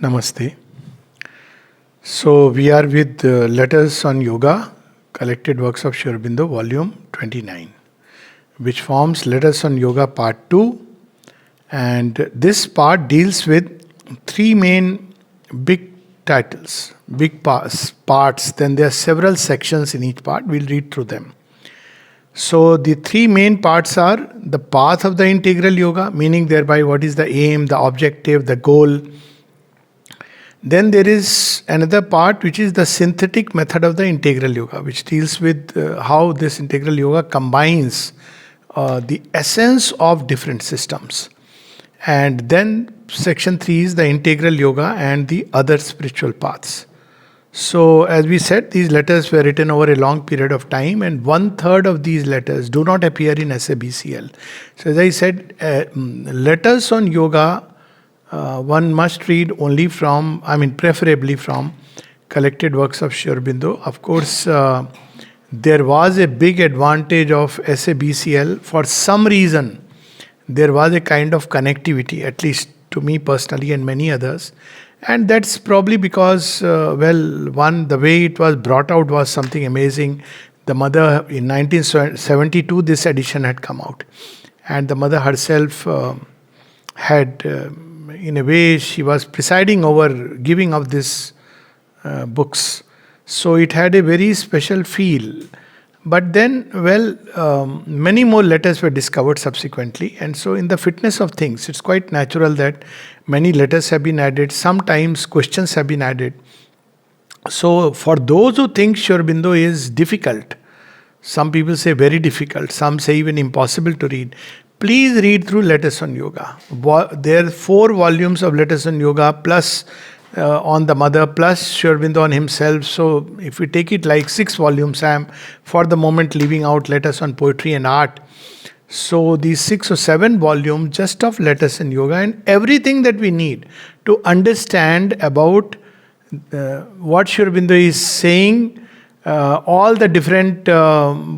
Namaste. So we are with Letters on Yoga, Collected Works of Aurobindo, Volume 29, which forms Letters on Yoga Part 2. And this part deals with three main big titles, big parts. Then there are several sections in each part. We'll read through them. So the three main parts are the path of the integral yoga, meaning thereby what is the aim, the objective, the goal. Then there is another part which is the synthetic method of the integral yoga, which deals with how this integral yoga combines the essence of different systems. And then section 3 is the integral yoga and the other spiritual paths. So, as we said, these letters were written over a long period of time, and 1/3 of these letters do not appear in SABCL. So, as I said, letters on yoga one must read only from, preferably from collected works of Aurobindo. Of course, there was a big advantage of SABCL. For some reason, there was a kind of connectivity, at least to me personally and many others. And that's probably because, the way it was brought out was something amazing. The mother, in 1972, this edition had come out. And the mother herself had, in a way, she was presiding over giving of these books. So it had a very special feel. But then, many more letters were discovered subsequently. And so in the fitness of things, it's quite natural that many letters have been added. Sometimes questions have been added. So for those who think Aurobindo is difficult, some people say very difficult, some say even impossible to read, please read through Letters on Yoga. There are 4 volumes of Letters on Yoga plus on the mother plus Aurobindo on himself. So if we take it like 6 volumes, I am for the moment leaving out Letters on Poetry and Art. So these 6 or 7 volumes just of Letters on Yoga and everything that we need to understand about what Aurobindo is saying, all the different,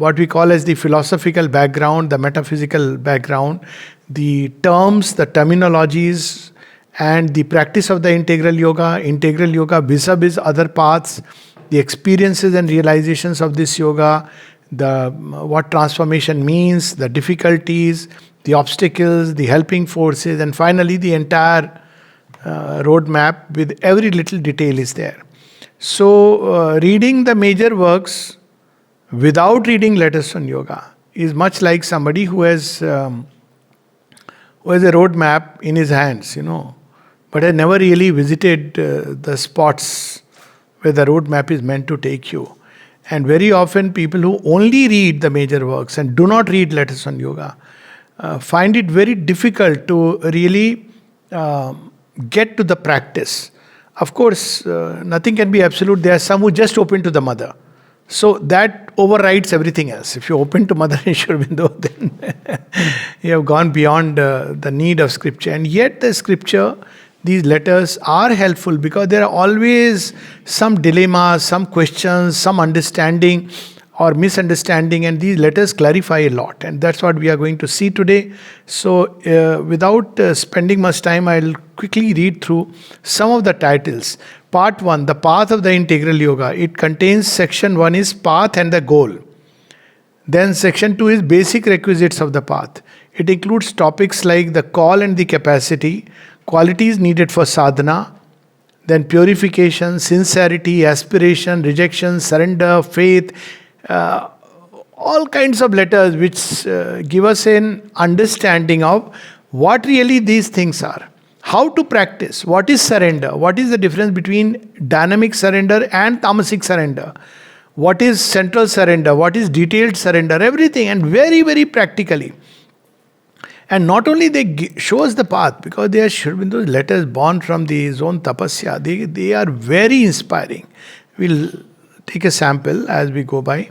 what we call as the philosophical background, the metaphysical background, the terms, the terminologies, and the practice of the integral yoga vis-a-vis other paths, the experiences and realizations of this yoga, what transformation means, the difficulties, the obstacles, the helping forces, and finally the entire roadmap with every little detail is there. So, reading the major works without reading Letters on Yoga is much like somebody who has a roadmap in his hands, but has never really visited the spots where the roadmap is meant to take you. And very often people who only read the major works and do not read Letters on Yoga find it very difficult to really get to the practice. Of course, nothing can be absolute. There are some who just open to the mother. So that overrides everything else. If you open to Mother in Aurobindo, then you have gone beyond the need of scripture. And yet the scripture, these letters are helpful because there are always some dilemmas, some questions, some understanding or misunderstanding, and these letters clarify a lot. And that's what we are going to see today. So without spending much time, I'll quickly read through some of the titles. Part 1, the path of the integral yoga. It contains section 1 is path and the goal. Then section 2 is basic requisites of the path. It includes topics like the call and the capacity, qualities needed for sadhana, then purification, sincerity, aspiration, rejection, surrender, faith, all kinds of letters which give us an understanding of what really these things are. How to practice, what is surrender, what is the difference between dynamic surrender and tamasic surrender, what is central surrender, what is detailed surrender, everything, and very, very practically. And not only they show us the path, because they are Aurobindo's letters born from his own tapasya, they are very inspiring. We'll take a sample as we go by.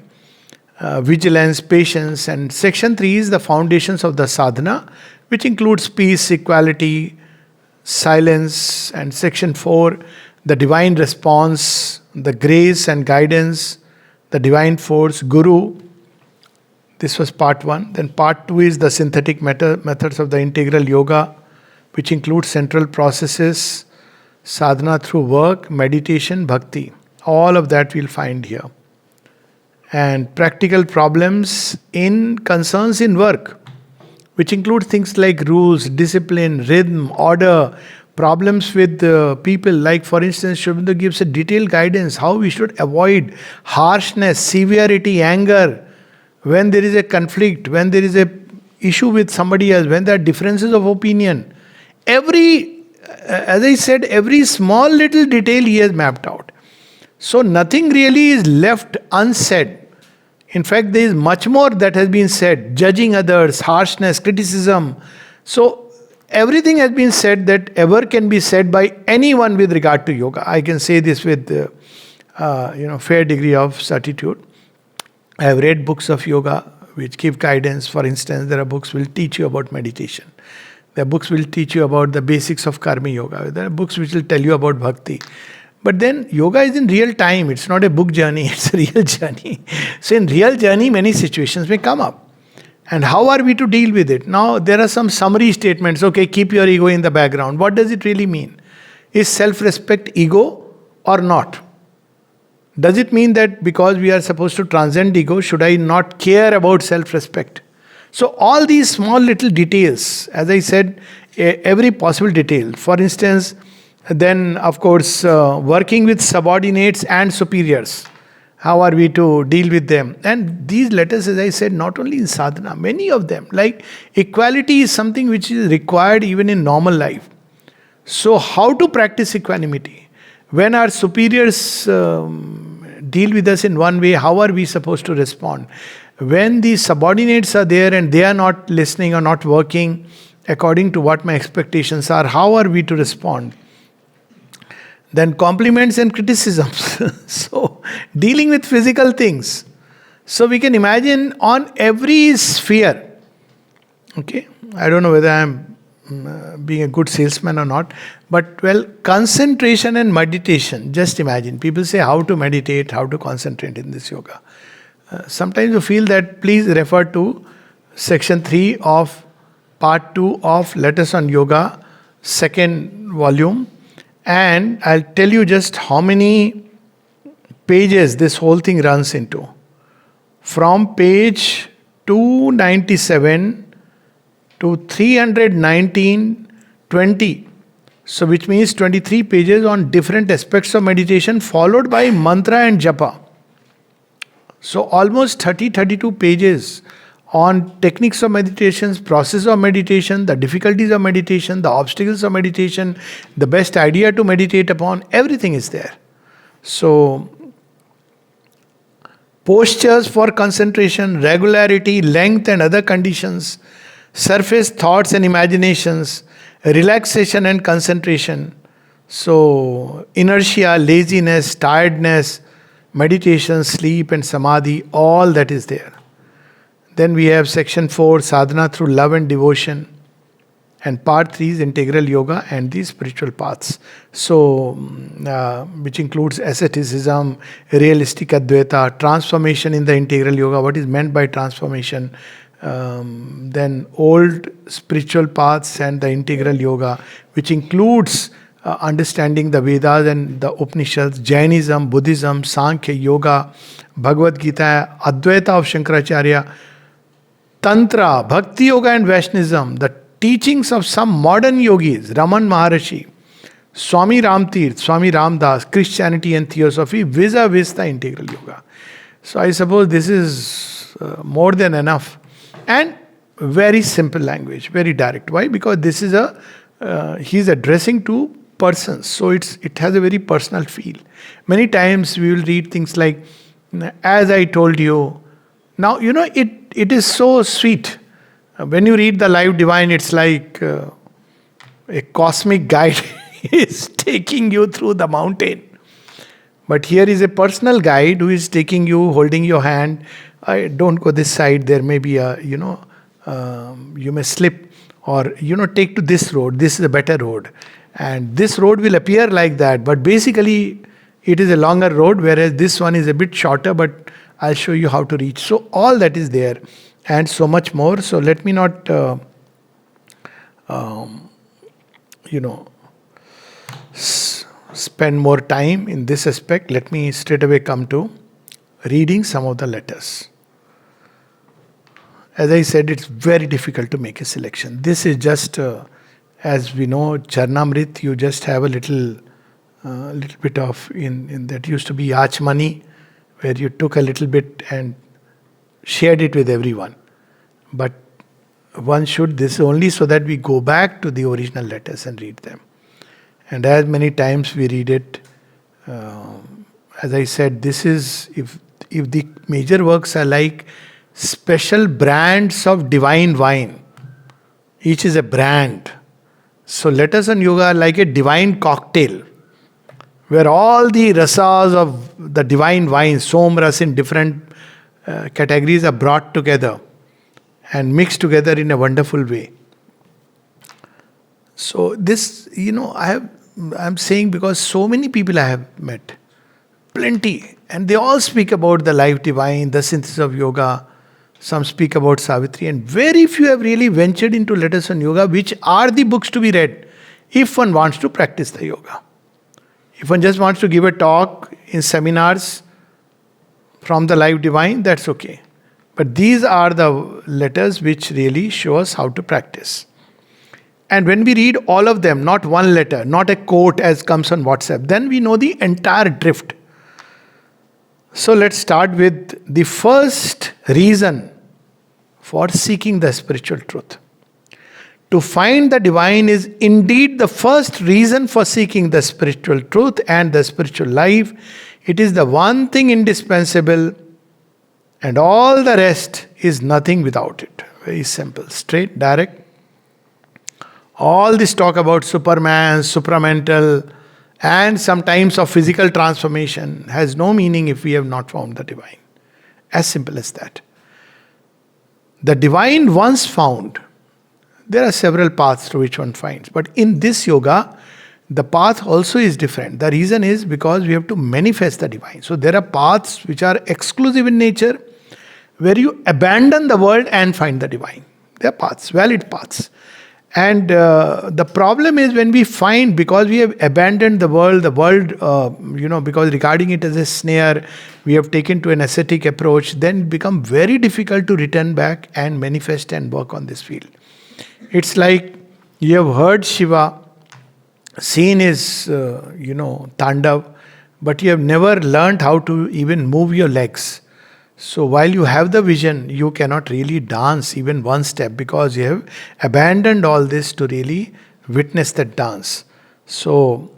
Vigilance, patience, and section 3 is the foundations of the sadhana, which includes peace, equality, silence, and section 4, the divine response, the grace and guidance, the divine force, Guru. This was part 1. Then part 2 is the synthetic methods of the integral yoga, which includes central processes, sadhana through work, meditation, bhakti. All of that we'll find here. And practical problems in concerns in work, which include things like rules, discipline, rhythm, order, problems with people. Like, for instance, Sri Aurobindo gives a detailed guidance how we should avoid harshness, severity, anger, when there is a conflict, when there is a issue with somebody else, when there are differences of opinion. As I said, every small little detail he has mapped out. So nothing really is left unsaid. In fact, there is much more that has been said. Judging others, harshness, criticism. So everything has been said that ever can be said by anyone with regard to yoga. I can say this with fair degree of certitude. I have read books of yoga which give guidance. For instance, there are books which will teach you about meditation. There are books which will teach you about the basics of karma yoga. There are books which will tell you about bhakti. But then yoga is in real time. It's not a book journey, it's a real journey. So in real journey, many situations may come up. And how are we to deal with it? Now, there are some summary statements. Okay, keep your ego in the background. What does it really mean? Is self-respect ego or not? Does it mean that because we are supposed to transcend ego, should I not care about self-respect? So all these small little details, as I said, every possible detail. For instance, then of course, working with subordinates and superiors. How are we to deal with them? And these letters, as I said, not only in sadhana, many of them. Like equality is something which is required even in normal life. So how to practice equanimity? When our superiors deal with us in one way, how are we supposed to respond? When the subordinates are there and they are not listening or not working according to what my expectations are, how are we to respond? Then compliments and criticisms. So, dealing with physical things. So, we can imagine on every sphere. Okay, I don't know whether I'm being a good salesman or not, but well, concentration and meditation. Just imagine. People say how to meditate, how to concentrate in this yoga. Sometimes you feel that, please refer to section 3 of part 2 of Letters on Yoga, second volume. And I'll tell you just how many pages this whole thing runs into. From page 297 to 319, 20. So which means 23 pages on different aspects of meditation, followed by mantra and japa. So almost 32 pages on techniques of meditations, process of meditation, the difficulties of meditation, the obstacles of meditation, the best idea to meditate upon, everything is there. So, postures for concentration, regularity, length and other conditions, surface thoughts and imaginations, relaxation and concentration. So, inertia, laziness, tiredness, meditation, sleep and samadhi, all that is there. Then we have section 4, sadhana through love and devotion. And part 3 is integral yoga and the spiritual paths. So, which includes asceticism, realistic advaita, transformation in the integral yoga, what is meant by transformation. Then old spiritual paths and the integral yoga, which includes understanding the Vedas and the Upanishads, Jainism, Buddhism, Sankhya, Yoga, Bhagavad Gita, Advaita of Shankaracharya, Tantra, Bhakti Yoga and Vaishnavism, the teachings of some modern yogis, Raman Maharshi, Swami Ramtirth, Swami Ramdas, Christianity and Theosophy, vis-a-vis the integral yoga. So I suppose this is more than enough. And very simple language, very direct. Why? Because this is he's addressing to persons. So it has a very personal feel. Many times we will read things like, as I told you. Now, it is so sweet. When you read the Live Divine, it's like a cosmic guide is taking you through the mountain. But here is a personal guide who is taking you, holding your hand. Don't go this side, there may be you may slip. Or, take to this road, this is a better road. And this road will appear like that. But basically, it is a longer road, whereas this one is a bit shorter, but I'll show you how to reach. So all that is there and so much more. So let me not, spend more time in this aspect, let me straight away come to reading some of the letters. As I said, it's very difficult to make a selection. This is just, as we know, Charnamrit, you just have a little bit of, in that used to be Yachmani, where you took a little bit and shared it with everyone. But one should, this only so that we go back to the original letters and read them. And as many times we read it, as I said, this is, if the major works are like special brands of divine wine, each is a brand. So letters on yoga are like a divine cocktail, where all the rasas of the divine wine, somras in different categories, are brought together and mixed together in a wonderful way. So this, I'm saying because so many people I have met, plenty, and they all speak about the life divine, the synthesis of yoga. Some speak about Savitri, and very few have really ventured into letters on yoga, which are the books to be read if one wants to practice the yoga. If one just wants to give a talk in seminars from the life divine, that's okay. But these are the letters which really show us how to practice. And when we read all of them, not one letter, not a quote as comes on WhatsApp, then we know the entire drift. So let's start with the first reason for seeking the spiritual truth. To find the divine is indeed the first reason for seeking the spiritual truth and the spiritual life. It is the one thing indispensable, and all the rest is nothing without it. Very simple, straight, direct. All this talk about Superman, supramental, and sometimes of physical transformation has no meaning if we have not found the divine. As simple as that. The divine once found, there are several paths through which one finds. But in this yoga, the path also is different. The reason is because we have to manifest the divine. So there are paths which are exclusive in nature, where you abandon the world and find the divine. They are paths, valid paths. And the problem is when we find, because we have abandoned the world, because regarding it as a snare, we have taken to an ascetic approach, then it becomes very difficult to return back and manifest and work on this field. It's like you have heard Shiva, seen his, Tandav, but you have never learned how to even move your legs. So while you have the vision, you cannot really dance even one step because you have abandoned all this to really witness that dance. So,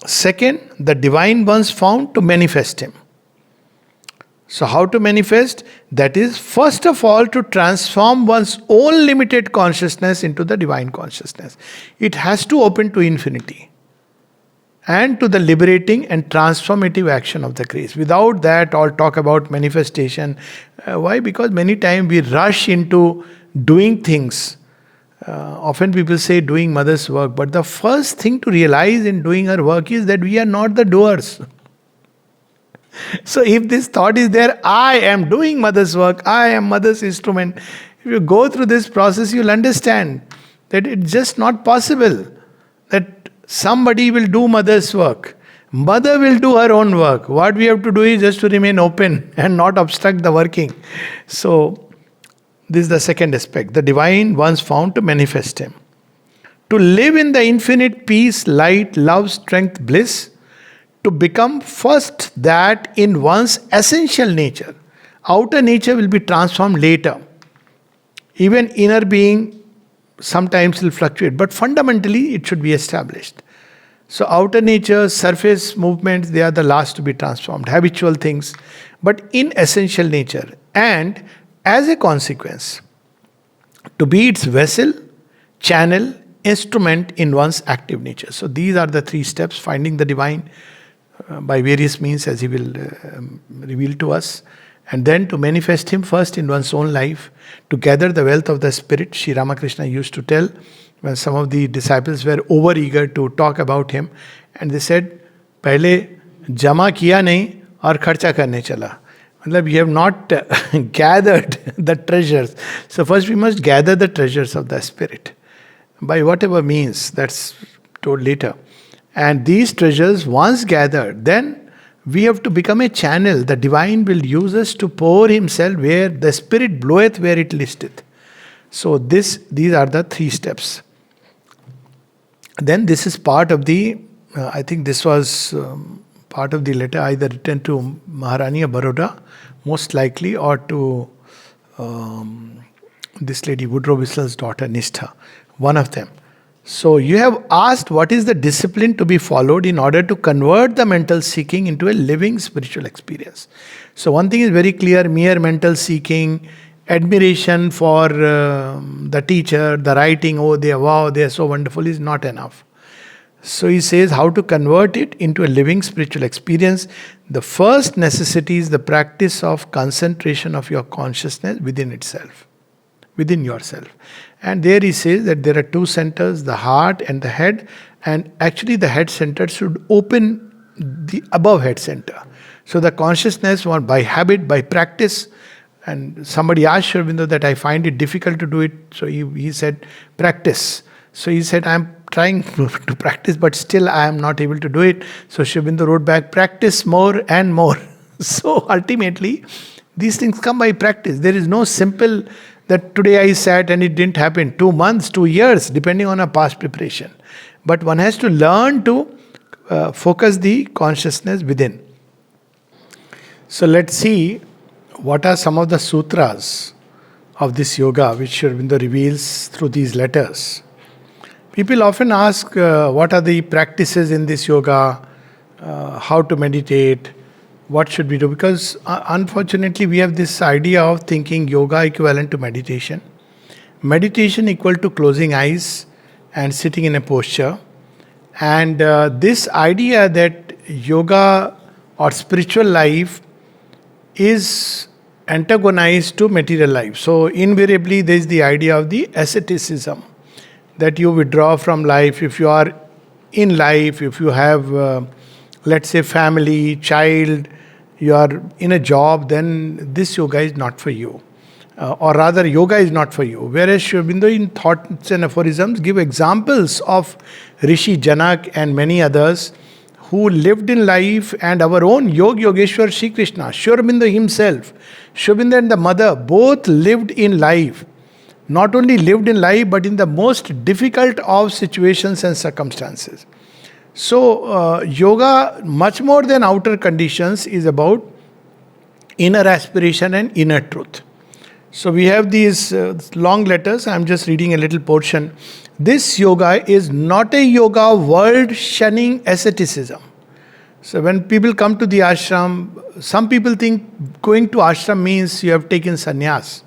second, the divine once found to manifest him. So how to manifest? That is, first of all, to transform one's own limited consciousness into the divine consciousness. It has to open to infinity and to the liberating and transformative action of the grace. Without that, all talk about manifestation. Why? Because many times we rush into doing things. Often people say doing mother's work, but the first thing to realize in doing her work is that we are not the doers. So if this thought is there, I am doing mother's work, I am mother's instrument. If you go through this process, you'll understand that it's just not possible that somebody will do mother's work. Mother will do her own work. What we have to do is just to remain open and not obstruct the working. So, this is the second aspect. The divine once found to manifest him. To live in the infinite peace, light, love, strength, bliss. To become first that in one's essential nature. Outer nature will be transformed later. Even inner being sometimes will fluctuate, but fundamentally it should be established. So outer nature, surface movements, they are the last to be transformed, habitual things, but in essential nature. And as a consequence, to be its vessel, channel, instrument in one's active nature. So these are the three steps, finding the divine by various means as he will reveal to us. And then to manifest him first in one's own life, to gather the wealth of the spirit. Sri Ramakrishna used to tell when some of the disciples were over eager to talk about him, and they said, "Pehle jama kiya nahi aur kharcha karne chala." We have not gathered the treasures. So first we must gather the treasures of the spirit by whatever means. That's told later. And these treasures once gathered, then we have to become a channel. The divine will use us to pour himself where the spirit bloweth, where it listeth. So these are the 3 steps. Then this is part of the, I think this was part of the letter either written to Maharani of Baroda, most likely, or to this lady, Woodrow Wilson's daughter, Nishtha, one of them. So you have asked what is the discipline to be followed in order to convert the mental seeking into a living spiritual experience. So one thing is very clear, mere mental seeking, admiration for the teacher, the writing, oh they are so wonderful, is not enough. So he says how to convert it into a living spiritual experience. The first necessity is the practice of concentration of your consciousness within itself, within yourself. And there he says that there are 2 centers, the heart and the head, and actually the head center should open the above head center. So the consciousness, by habit, by practice, and somebody asked Sri Aurobindo that I find it difficult to do it, so he said, practice. So he said, I am trying to practice, but still I am not able to do it. So Sri Aurobindo wrote back, practice more and more. So ultimately, these things come by practice. There is no simple that today I sat and it didn't happen. 2 months, 2 years, depending on a past preparation. But one has to learn to focus the consciousness within. So let's see what are some of the sutras of this yoga which Sri Aurobindo reveals through these letters. People often ask what are the practices in this yoga, how to meditate, what should we do? Because unfortunately we have this idea of thinking yoga equivalent to meditation. Meditation equal to closing eyes and sitting in a posture. And this idea that yoga or spiritual life is antagonized to material life. So invariably there is the idea of the asceticism, that you withdraw from life. If you are in life, if you have, let's say, family, child, you are in a job, then this yoga is not for you. Or rather, yoga is not for you. Whereas Sri Aurobindo in Thoughts and Aphorisms give examples of Rishi Janak and many others who lived in life, and our own Yogeshwar Sri Krishna, Sri Aurobindo himself, Sri Aurobindo and the mother both lived in life. Not only lived in life, but in the most difficult of situations and circumstances. So, yoga, much more than outer conditions, is about inner aspiration and inner truth. So, we have these long letters. I am just reading a little portion. This yoga is not a yoga world shunning asceticism. So, when people come to the ashram, some people think going to ashram means you have taken sannyas.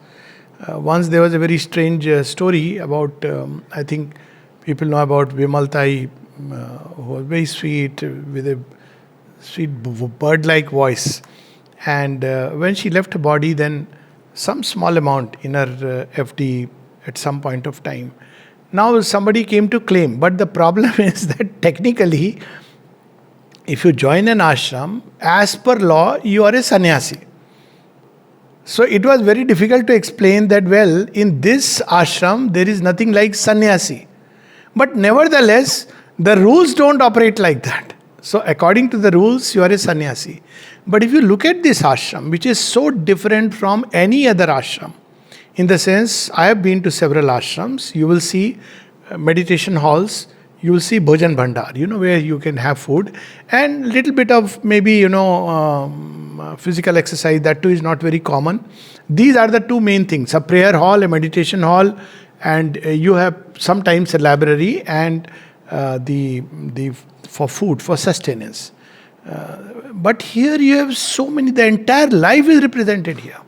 Once there was a very strange story about, I think people know about Vimaltai, who was very sweet, with a sweet bird-like voice. And when she left her body, then some small amount in her FD at some point of time. Now somebody came to claim, but the problem is that technically, if you join an ashram, as per law, you are a sannyasi. So it was very difficult to explain that, well, in this ashram, there is nothing like sannyasi. But nevertheless, the rules don't operate like that. So according to the rules, you are a sannyasi. But if you look at this ashram, which is so different from any other ashram, in the sense, I have been to several ashrams, you will see meditation halls, you will see bhojan bhandar, where you can have food, and little bit of maybe, physical exercise, that too is not very common. These are the 2 main things, a prayer hall, a meditation hall, and you have sometimes a library and the for food, for sustenance. But here you have so many, the entire life is represented here.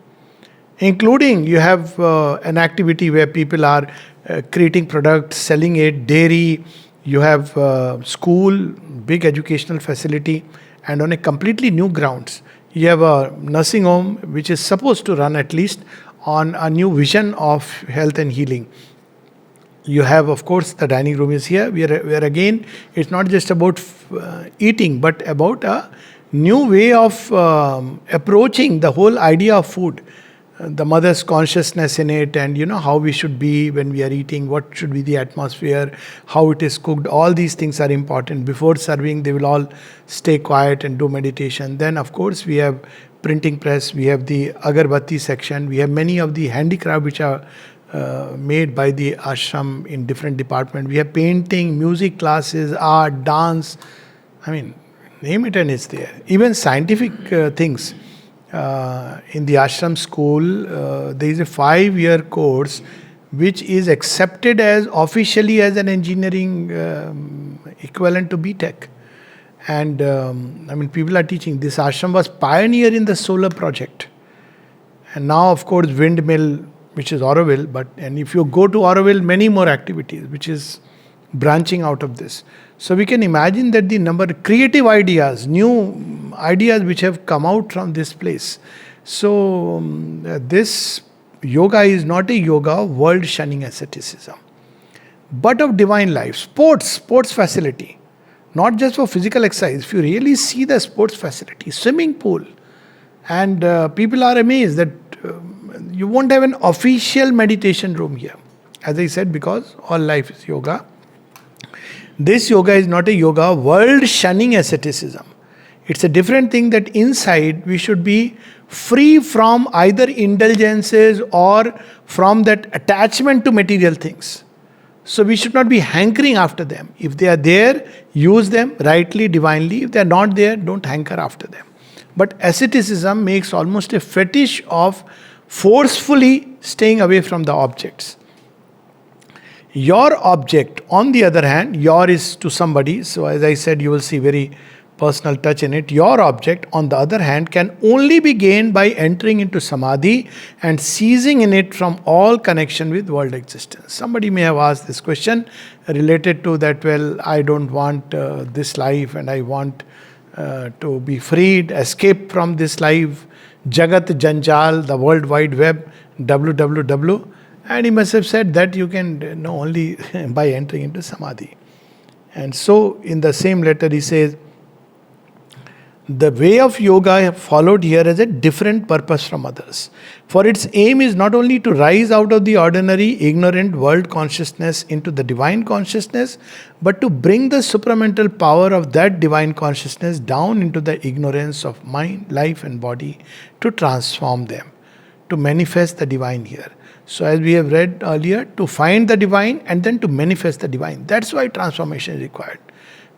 Including you have an activity where people are creating products, selling it, dairy, you have school, big educational facility, and on a completely new grounds. You have a nursing home which is supposed to run at least on a new vision of health and healing. You have, of course, the dining room is here, where again, it's not just about eating, but about a new way of approaching the whole idea of food. the mother's consciousness in it, and how we should be when we are eating, what should be the atmosphere, how it is cooked. All these things are important. Before serving, they will all stay quiet and do meditation. Then of course we have printing press, we have the agarbatti section, we have many of the handicraft which are made by the ashram in different departments. We have painting, music classes, art, dance. I mean, name it and it's there. Even scientific things. In the ashram school, there is a 5-year course which is accepted as officially as an engineering equivalent to BTech. And people are teaching. This ashram was pioneer in the solar project. And now, of course, windmill, which is Aurobindo, and if you go to Aurobindo, many more activities, which is branching out of this. So we can imagine that the number of creative ideas, new ideas which have come out from this place. So this yoga is not a yoga of world shunning asceticism, but of divine life. Sports facility, not just for physical exercise. If you really see the sports facility, swimming pool, and people are amazed that you won't have an official meditation room here. As I said, because all life is yoga. This yoga is not a yoga of world shunning asceticism. It's a different thing that inside we should be free from either indulgences or from that attachment to material things. So we should not be hankering after them. If they are there, use them rightly, divinely. If they are not there, don't hanker after them. But asceticism makes almost a fetish of forcefully staying away from the objects. Your object, on the other hand, your is to somebody. So as I said, you will see very personal touch in it. Your object, on the other hand, can only be gained by entering into samadhi and ceasing in it from all connection with world existence. Somebody may have asked this question related to that, well, I don't want this life and I want to be freed, escape from this life, Jagat Janjal, the World Wide Web, www. And he must have said that you can know only by entering into samadhi. And so in the same letter he says, the way of yoga followed here has a different purpose from others. For its aim is not only to rise out of the ordinary, ignorant world consciousness into the divine consciousness, but to bring the supramental power of that divine consciousness down into the ignorance of mind, life and body, to transform them, to manifest the divine here. So as we have read earlier, to find the divine and then to manifest the divine. That's why transformation is required.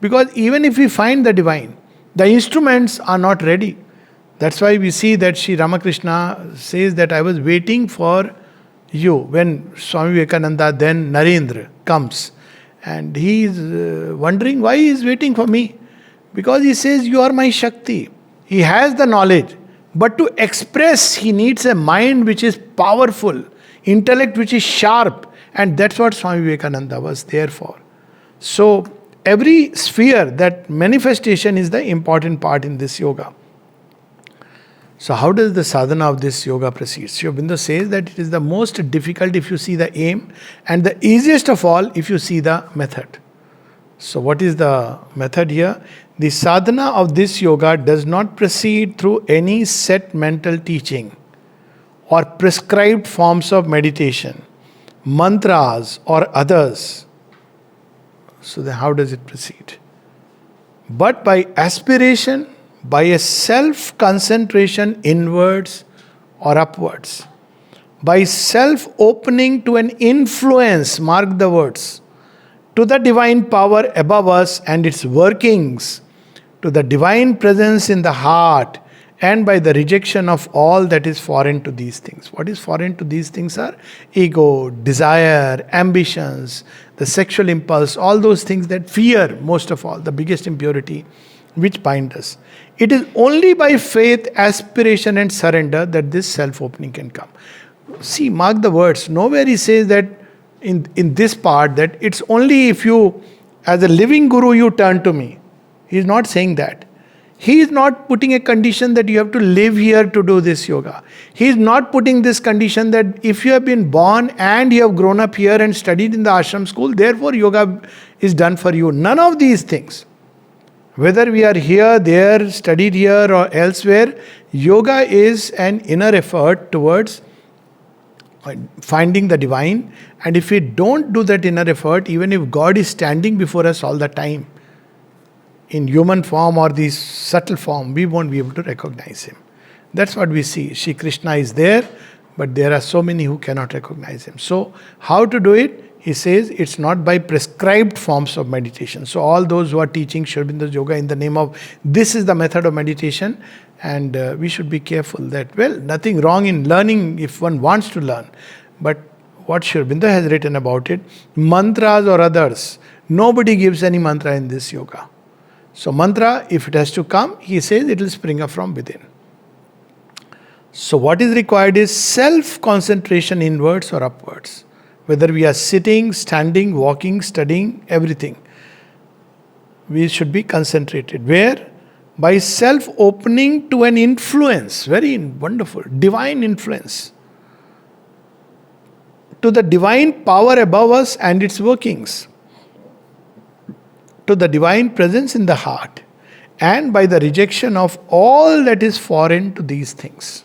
Because even if we find the divine, the instruments are not ready. That's why we see that Sri Ramakrishna says that I was waiting for you. When Swami Vivekananda, then Narendra, comes. And he is wondering why he is waiting for me. Because he says, you are my Shakti. He has the knowledge. But to express, he needs a mind which is powerful, intellect which is sharp, and that's what Swami Vivekananda was there for. So, every sphere, that manifestation is the important part in this yoga. So, how does the sadhana of this yoga proceed? Sri Aurobindo says that it is the most difficult if you see the aim, and the easiest of all if you see the method. So, what is the method here? The sadhana of this yoga does not proceed through any set mental teaching or prescribed forms of meditation, mantras or others. So then how does it proceed? But by aspiration, by a self-concentration inwards or upwards, by self-opening to an influence, mark the words, to the divine power above us and its workings, to the divine presence in the heart, and by the rejection of all that is foreign to these things. What is foreign to these things are ego, desire, ambitions, the sexual impulse, all those things that fear, most of all, the biggest impurity, which bind us. It is only by faith, aspiration and surrender that this self-opening can come. See, mark the words. Nowhere he says that in this part that it's only if you, as a living guru, you turn to me. He is not saying that. He is not putting a condition that you have to live here to do this yoga. He is not putting this condition that if you have been born and you have grown up here and studied in the ashram school, therefore yoga is done for you. None of these things. Whether we are here, there, studied here or elsewhere, yoga is an inner effort towards finding the divine. And if we don't do that inner effort, even if God is standing before us all the time, in human form or the subtle form, we won't be able to recognize him. That's what we see. Shri Krishna is there, but there are so many who cannot recognize him. So, how to do it? He says it's not by prescribed forms of meditation. So, all those who are teaching Sri Aurobindo's yoga in the name of this is the method of meditation, and we should be careful that, well, nothing wrong in learning if one wants to learn. But what Sri Aurobindo has written about it, mantras or others, nobody gives any mantra in this yoga. So, mantra, if it has to come, he says it will spring up from within. So what is required is self-concentration inwards or upwards. Whether we are sitting, standing, walking, studying, everything. We should be concentrated. Where? By self-opening to an influence, very wonderful, divine influence. To the divine power above us and its workings. To the divine presence in the heart. And by the rejection of all that is foreign to these things.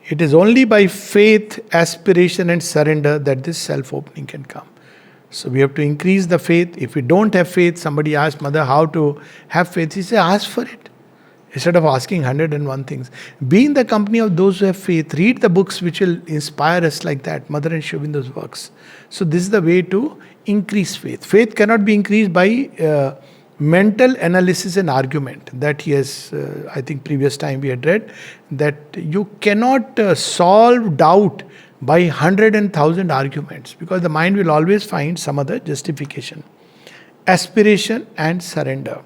It is only by faith, aspiration and surrender that this self-opening can come. So we have to increase the faith. If we don't have faith, somebody asked Mother how to have faith. He said, ask for it. Instead of asking 101 things. Be in the company of those who have faith. Read the books which will inspire us like that. Mother and Sri Aurobindo's works. So this is the way to increase faith. Faith cannot be increased by mental analysis and argument. That he has, I think previous time we had read, that you cannot solve doubt by 100 and 1,000 arguments, because the mind will always find some other justification. Aspiration and surrender.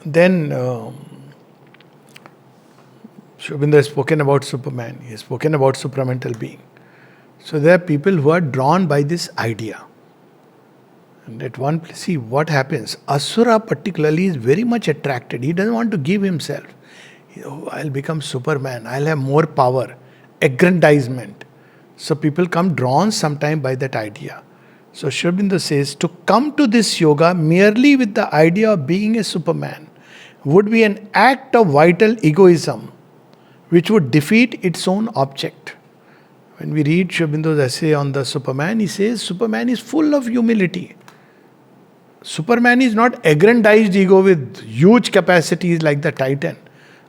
Then Sri Aurobindo has spoken about Superman. He has spoken about supramental being. So there are people who are drawn by this idea. And at one place, see what happens. Asura particularly is very much attracted. He doesn't want to give himself. Oh, I'll become Superman. I'll have more power. Aggrandizement. So people come drawn sometime by that idea. So Sri Aurobindo says, to come to this yoga merely with the idea of being a Superman would be an act of vital egoism which would defeat its own object. When we read Sri Aurobindo's essay on the Superman, he says Superman is full of humility. Superman is not aggrandized ego with huge capacities like the Titan.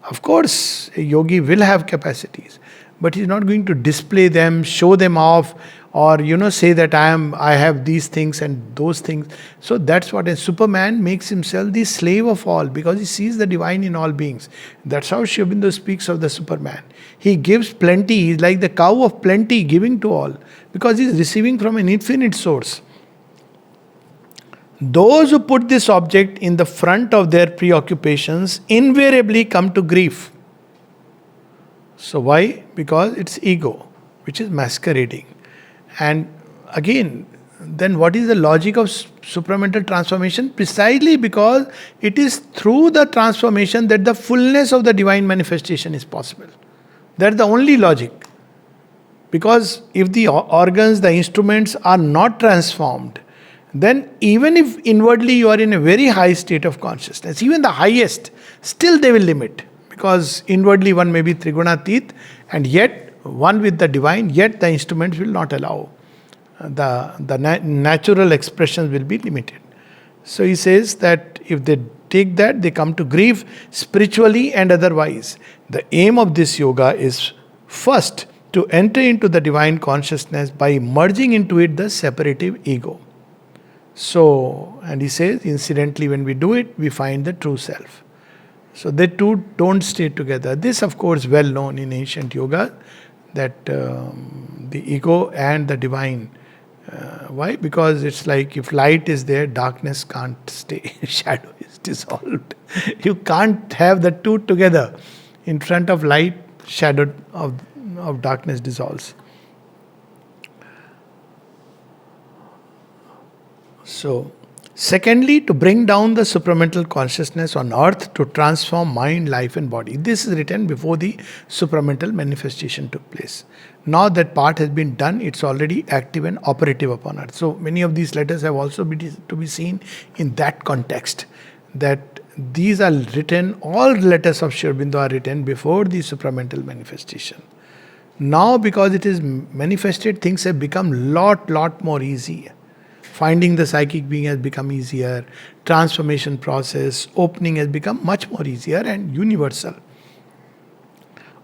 Of course, a yogi will have capacities, but he's not going to display them, show them off, or say that I have these things and those things. So that's what a Superman makes himself the slave of all, because he sees the divine in all beings. That's how Sri Aurobindo speaks of the Superman. He gives plenty. He's like the cow of plenty, giving to all, because he's receiving from an infinite source. Those who put this object in the front of their preoccupations invariably come to grief. So why? Because it's ego, which is masquerading. And again, then what is the logic of supramental transformation? Precisely because it is through the transformation that the fullness of the divine manifestation is possible. That's the only logic. Because if the organs, the instruments are not transformed, then even if inwardly you are in a very high state of consciousness, even the highest, still they will limit. Because inwardly one may be Trigunatit, and yet one with the divine, yet the instruments will not allow. The natural expressions will be limited. So he says that if they take that, they come to grief spiritually and otherwise. The aim of this yoga is first to enter into the divine consciousness by merging into it the separative ego. So, and he says, incidentally, when we do it, we find the true self. So the two don't stay together. This, of course, well known in ancient yoga, that the ego and the divine. Why? Because it's like if light is there, darkness can't stay. Shadow is dissolved. You can't have the two together. In front of light, shadow of darkness dissolves. So, secondly, to bring down the supramental consciousness on earth to transform mind, life and body. This is written before the supramental manifestation took place. Now that part has been done, it's already active and operative upon earth. So many of these letters have also to be seen in that context. That these are written, all letters of Sri Aurobindo are written before the supramental manifestation. Now, because it is manifested, things have become lot more easy. Finding the psychic being has become easier. Transformation process, opening has become much more easier and universal.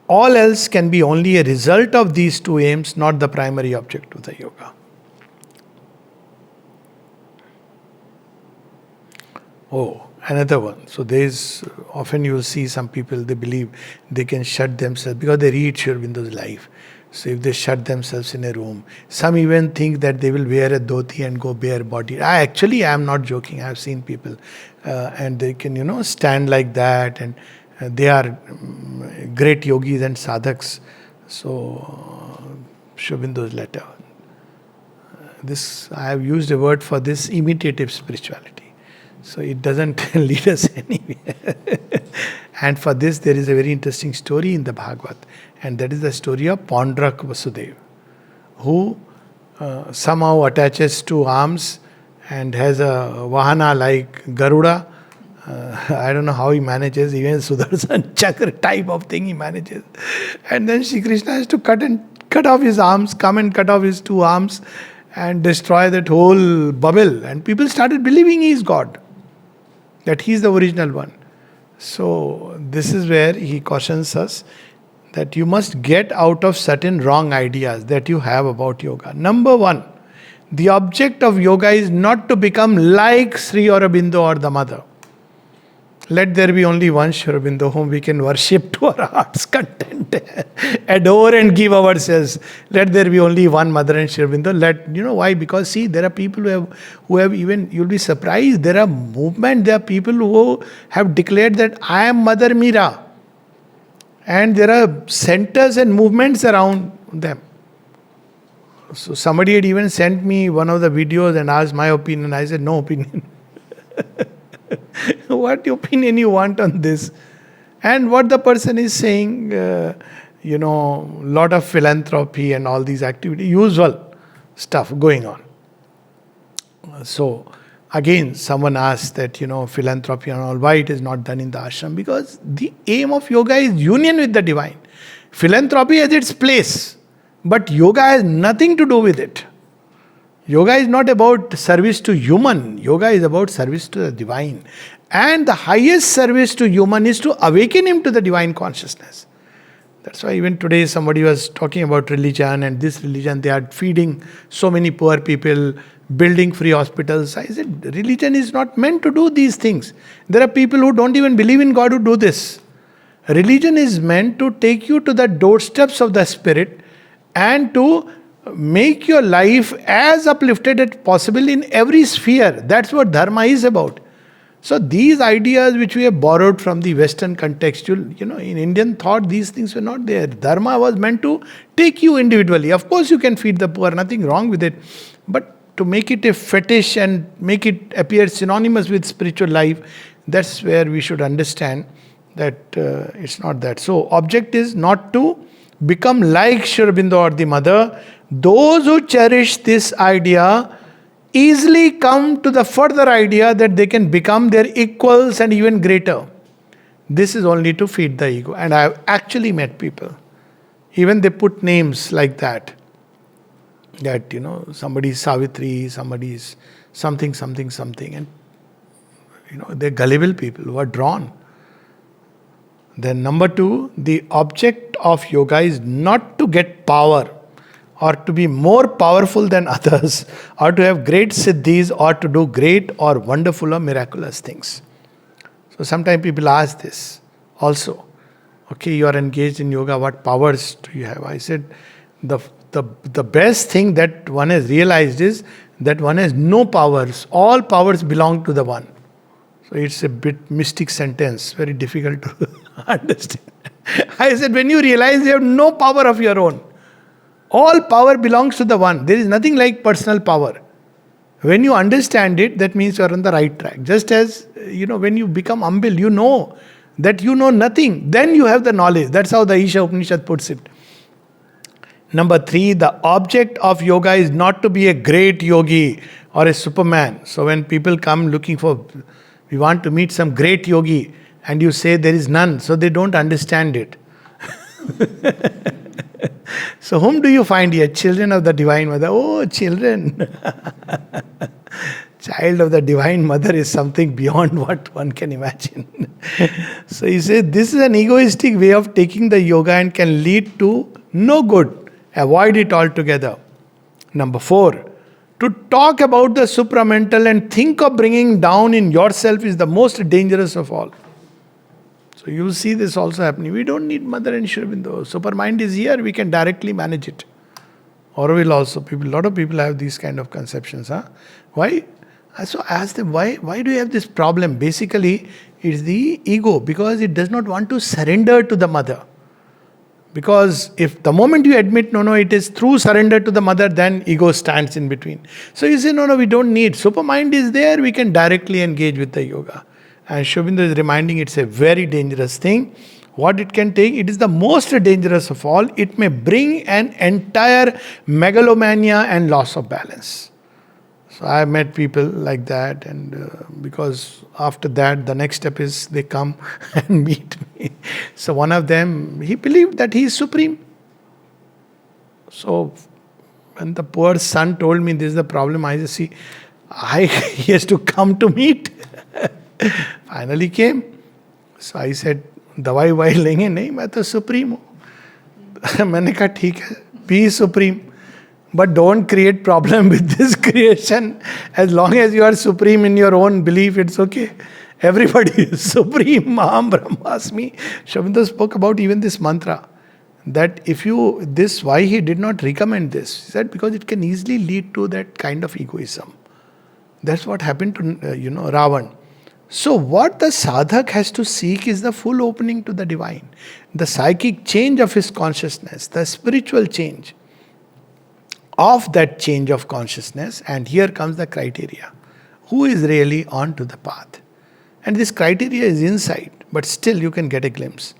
All else can be only a result of these two aims, not the primary object of the yoga. Oh, another one. So there is, often you will see some people, they believe they can shut themselves, because they read Sri Aurobindo's life. So if they shut themselves in a room, some even think that they will wear a dhoti and go bare body. I am not joking. I have seen people and they can, stand like that, and they are great yogis and sadhaks. So Sri Aurobindo's letter. I have used a word for this, imitative spirituality. So it doesn't lead us anywhere. And for this, there is a very interesting story in the Bhagavad, and that is the story of Pandrak Vasudeva, who somehow attaches to arms and has a vahana like Garuda. I don't know how he manages, even Sudarshan Chakra type of thing he manages. And then Shri Krishna has to cut off his arms, come and cut off his two arms and destroy that whole bubble. And people started believing he is God, that he is the original one. So this is where he cautions us that you must get out of certain wrong ideas that you have about yoga. Number one, the object of yoga is not to become like Sri Aurobindo or the mother. Let there be only one Sri Aurobindo whom we can worship to our heart's content, adore and give ourselves. Let there be only one mother and Sri Aurobindo. Why? Because see, there are people who have even, you'll be surprised, there are movement, there are people who have declared that I am Mother Meera. And there are centers and movements around them. So somebody had even sent me one of the videos and asked my opinion. I said, no opinion. What opinion you want on this? And what the person is saying, lot of philanthropy and all these activities, usual stuff going on. So again, someone asked that, philanthropy and all, why it is not done in the ashram? Because the aim of yoga is union with the divine. Philanthropy has its place, but yoga has nothing to do with it. Yoga is not about service to human. Yoga is about service to the divine. And the highest service to human is to awaken him to the divine consciousness. That's why even today somebody was talking about religion, and this religion, they are feeding so many poor people, building free hospitals. I said, religion is not meant to do these things. There are people who don't even believe in God who do this. Religion is meant to take you to the doorsteps of the spirit and to make your life as uplifted as possible in every sphere. That's what dharma is about. So these ideas which we have borrowed from the Western context, in Indian thought, these things were not there. Dharma was meant to take you individually. Of course, you can feed the poor, nothing wrong with it. But to make it a fetish and make it appear synonymous with spiritual life, that's where we should understand that it's not that. So, object is not to become like Sri Aurobindo or the mother. Those who cherish this idea easily come to the further idea that they can become their equals and even greater. This is only to feed the ego. And I have actually met people, even they put names like that. That, somebody is Savitri, somebody is something. And, they're gullible people who are drawn. Then number two, the object of yoga is not to get power or to be more powerful than others or to have great siddhis or to do great or wonderful or miraculous things. So sometimes people ask this also. Okay, you are engaged in yoga, what powers do you have? I said, the best thing that one has realized is that one has no powers. All powers belong to the one. So it's a bit mystic sentence, very difficult to understand. I said, when you realize you have no power of your own, all power belongs to the one. There is nothing like personal power. When you understand it, that means you are on the right track. Just as, when you become humble, you know that you know nothing. Then you have the knowledge. That's how the Isha Upanishad puts it. Number three, the object of yoga is not to be a great yogi or a superman. So when people come looking for We want to meet some great yogi and you say there is none, so they don't understand it. So whom do you find here? Children of the Divine Mother. Oh, children. Child of the Divine Mother is something beyond what one can imagine. So he said, this is an egoistic way of taking the yoga and can lead to no good. Avoid it altogether. Number 4, to talk about the supramental and think of bringing down in yourself is the most dangerous of all. So you see this also happening. We don't need Mother and Shri Aurobindo. Supermind is here, we can directly manage it. Aurobindo also, a lot of people have these kind of conceptions. Why? So I asked them, why do you have this problem? Basically, it's the ego, because it does not want to surrender to the Mother. Because if the moment you admit, no, it is through surrender to the Mother, then ego stands in between. So you say, no, we don't need. Supermind is there, we can directly engage with the yoga. And Shri Aurobindo is reminding it's a very dangerous thing. What it can take, it is the most dangerous of all. It may bring an entire megalomania and loss of balance. So I have met people like that, and because after that, the next step is they come and meet me. So one of them, he believed that he is supreme. So when the poor son told me this is the problem, I just see, he has to come to meet. Finally came. So I said, दवाई Y लेंगे नहीं, मैं तो supreme हूँ. मैंने कहा ठीक है, be supreme, but don't create problem with this creation. As long as you are supreme in your own belief, it's okay. Everybody is supreme. Maham Brahmasmi. Shri Aurobindo spoke about even this mantra. That why he did not recommend this. He said because it can easily lead to that kind of egoism. That's what happened to Ravan. So what the sadhak has to seek is the full opening to the divine. The psychic change of his consciousness, the spiritual change of that change of consciousness. And here comes the criteria. Who is really on to the path? And this criteria is inside, but still you can get a glimpse.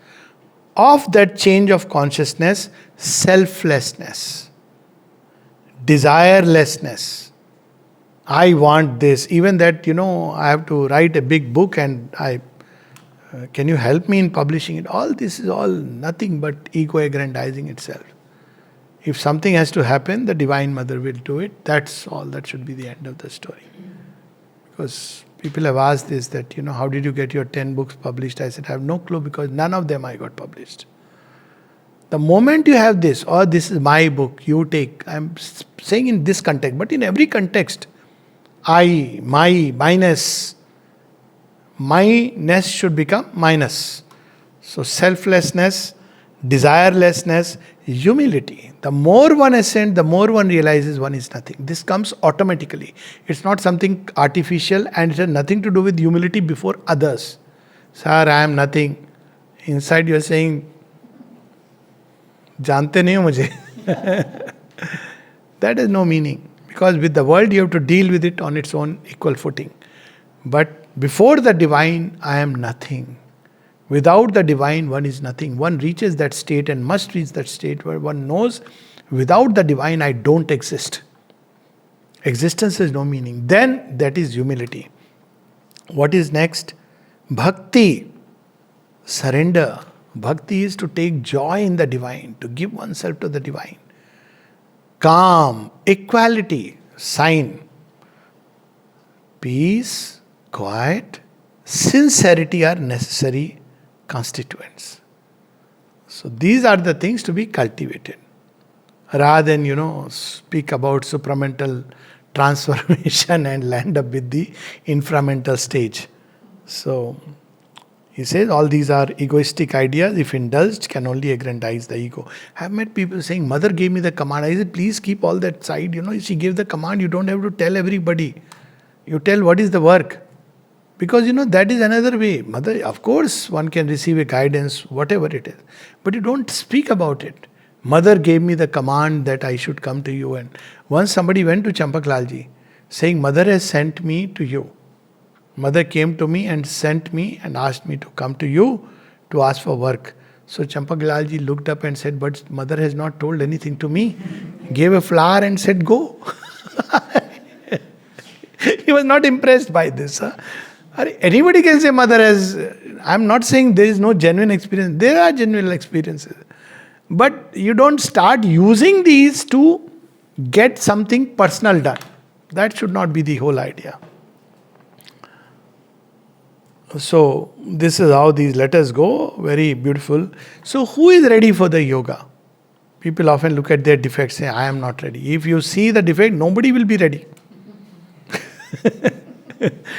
Of that change of consciousness, selflessness, desirelessness. I want this. Even that, I have to write a big book and can you help me in publishing it? All this is all nothing but ego-aggrandizing itself. If something has to happen, the Divine Mother will do it. That's all. That should be the end of the story. Because people have asked this, that, how did you get your 10 books published? I said, I have no clue because none of them I got published. The moment you have this, or this is my book, you take, I'm saying in this context, but in every context, I, my, minus. Myness should become minus. So selflessness, desirelessness, humility. The more one ascends, the more one realizes one is nothing. This comes automatically. It's not something artificial, and it has nothing to do with humility before others. Sir, I am nothing. Inside you are saying, जानते नहीं हो मुझे. That has no meaning. Because with the world you have to deal with it on its own equal footing. But before the divine, I am nothing. Without the divine, one is nothing. One reaches that state and must reach that state where one knows, without the divine, I don't exist. Existence has no meaning. Then that is humility. What is next? Bhakti. Surrender. Bhakti is to take joy in the divine, to give oneself to the divine. Calm, equality, sign. Peace, quiet, sincerity are necessary constituents. So these are the things to be cultivated. Rather than, speak about supramental transformation and land up with the inframental stage. So he says all these are egoistic ideas, if indulged, can only aggrandize the ego. I have met people saying, Mother gave me the command. I said, please keep all that side. She gave the command, you don't have to tell everybody. You tell what is the work. Because that is another way. Mother, of course, one can receive a guidance, whatever it is. But you don't speak about it. Mother gave me the command that I should come to you. And once somebody went to Champaklalji saying, Mother has sent me to you. Mother came to me and sent me and asked me to come to you to ask for work. So Champaklalji looked up and said, but Mother has not told anything to me. Gave a flower and said, go. He was not impressed by this. Anybody can say mother has. I'm not saying there is no genuine experience. There are genuine experiences. But you don't start using these to get something personal done. That should not be the whole idea. So, this is how these letters go. Very beautiful. So, who is ready for the yoga? People often look at their defects and say, I am not ready. If you see the defect, nobody will be ready.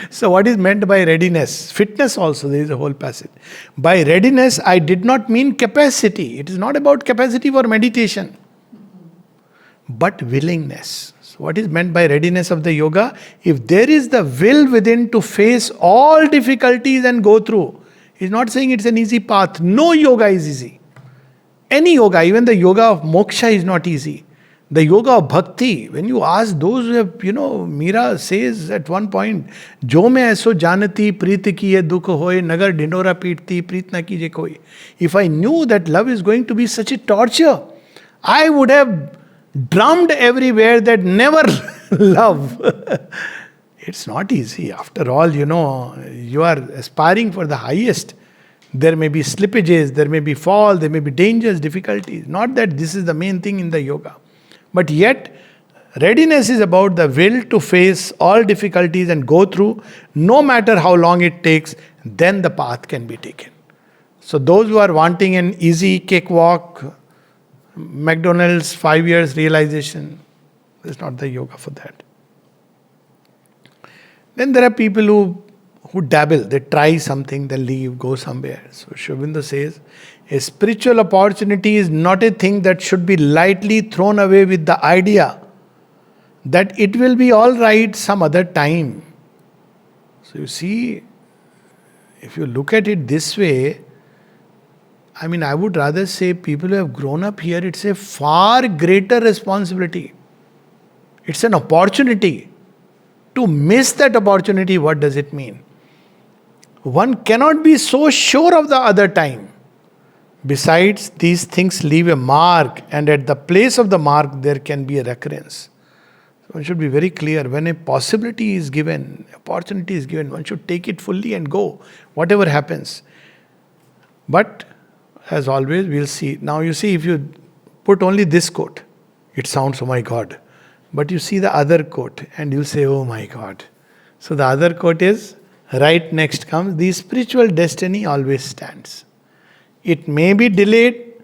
So, what is meant by readiness? Fitness also, there is a whole passage. By readiness, I did not mean capacity. It is not about capacity for meditation, but willingness. So what is meant by readiness of the yoga? If there is the will within to face all difficulties and go through, he's not saying it's an easy path. No yoga is easy. Any yoga, even the yoga of moksha is not easy. The yoga of bhakti, when you ask those who have, Meera says at one point, Jo mein aso janati preet kiye dukh hoye nagar dindora peetti preet na kije koi. If I knew that love is going to be such a torture, I would have drummed everywhere that never love. It's not easy. After all, you are aspiring for the highest. There may be slippages, there may be fall, there may be dangers, difficulties. Not that this is the main thing in the yoga. But yet, readiness is about the will to face all difficulties and go through, no matter how long it takes, then the path can be taken. So those who are wanting an easy cakewalk, McDonald's 5 years realization, is not the yoga for that. Then there are people who dabble, they try something, then leave, go somewhere. So Aurobindo says, a spiritual opportunity is not a thing that should be lightly thrown away with the idea that it will be all right some other time. So you see, if you look at it this way, I would rather say people who have grown up here, it's a far greater responsibility. It's an opportunity. To miss that opportunity, what does it mean? One cannot be so sure of the other time. Besides, these things leave a mark, and at the place of the mark, there can be a recurrence. So one should be very clear. When a possibility is given, opportunity is given, one should take it fully and go, whatever happens. But, as always, we'll see. Now you see, if you put only this quote, it sounds, oh my God. But you see the other quote, and you'll say, oh my God. So the other quote is, right next comes, the spiritual destiny always stands. It may be delayed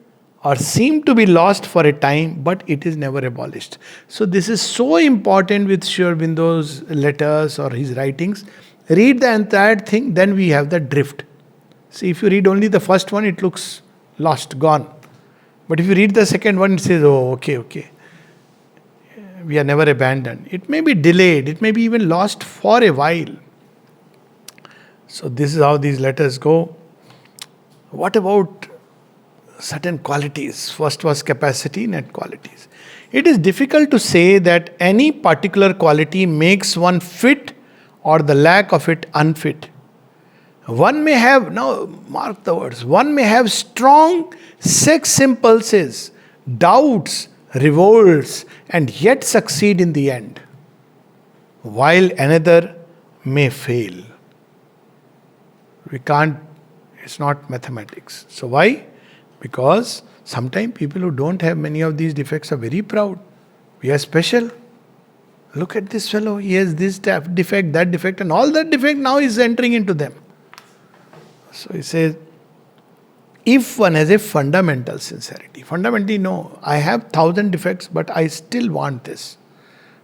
or seem to be lost for a time, but it is never abolished. So this is so important with Sri Aurobindo's letters or his writings. Read the entire thing, then we have the drift. See, if you read only the first one, it looks lost, gone. But if you read the second one, it says, oh, okay. We are never abandoned. It may be delayed, it may be even lost for a while. So this is how these letters go. What about certain qualities? First was capacity, net qualities. It is difficult to say that any particular quality makes one fit or the lack of it unfit. One may have, now mark the words, one may have strong sex impulses, doubts, revolts, and yet succeed in the end, while another may fail. It's not mathematics. So why? Because sometimes people who don't have many of these defects are very proud. We are special. Look at this fellow, he has this defect, that defect, and all that defect now is entering into them. So he says, if one has a fundamental sincerity, fundamentally, no, I have 1,000 defects, but I still want this.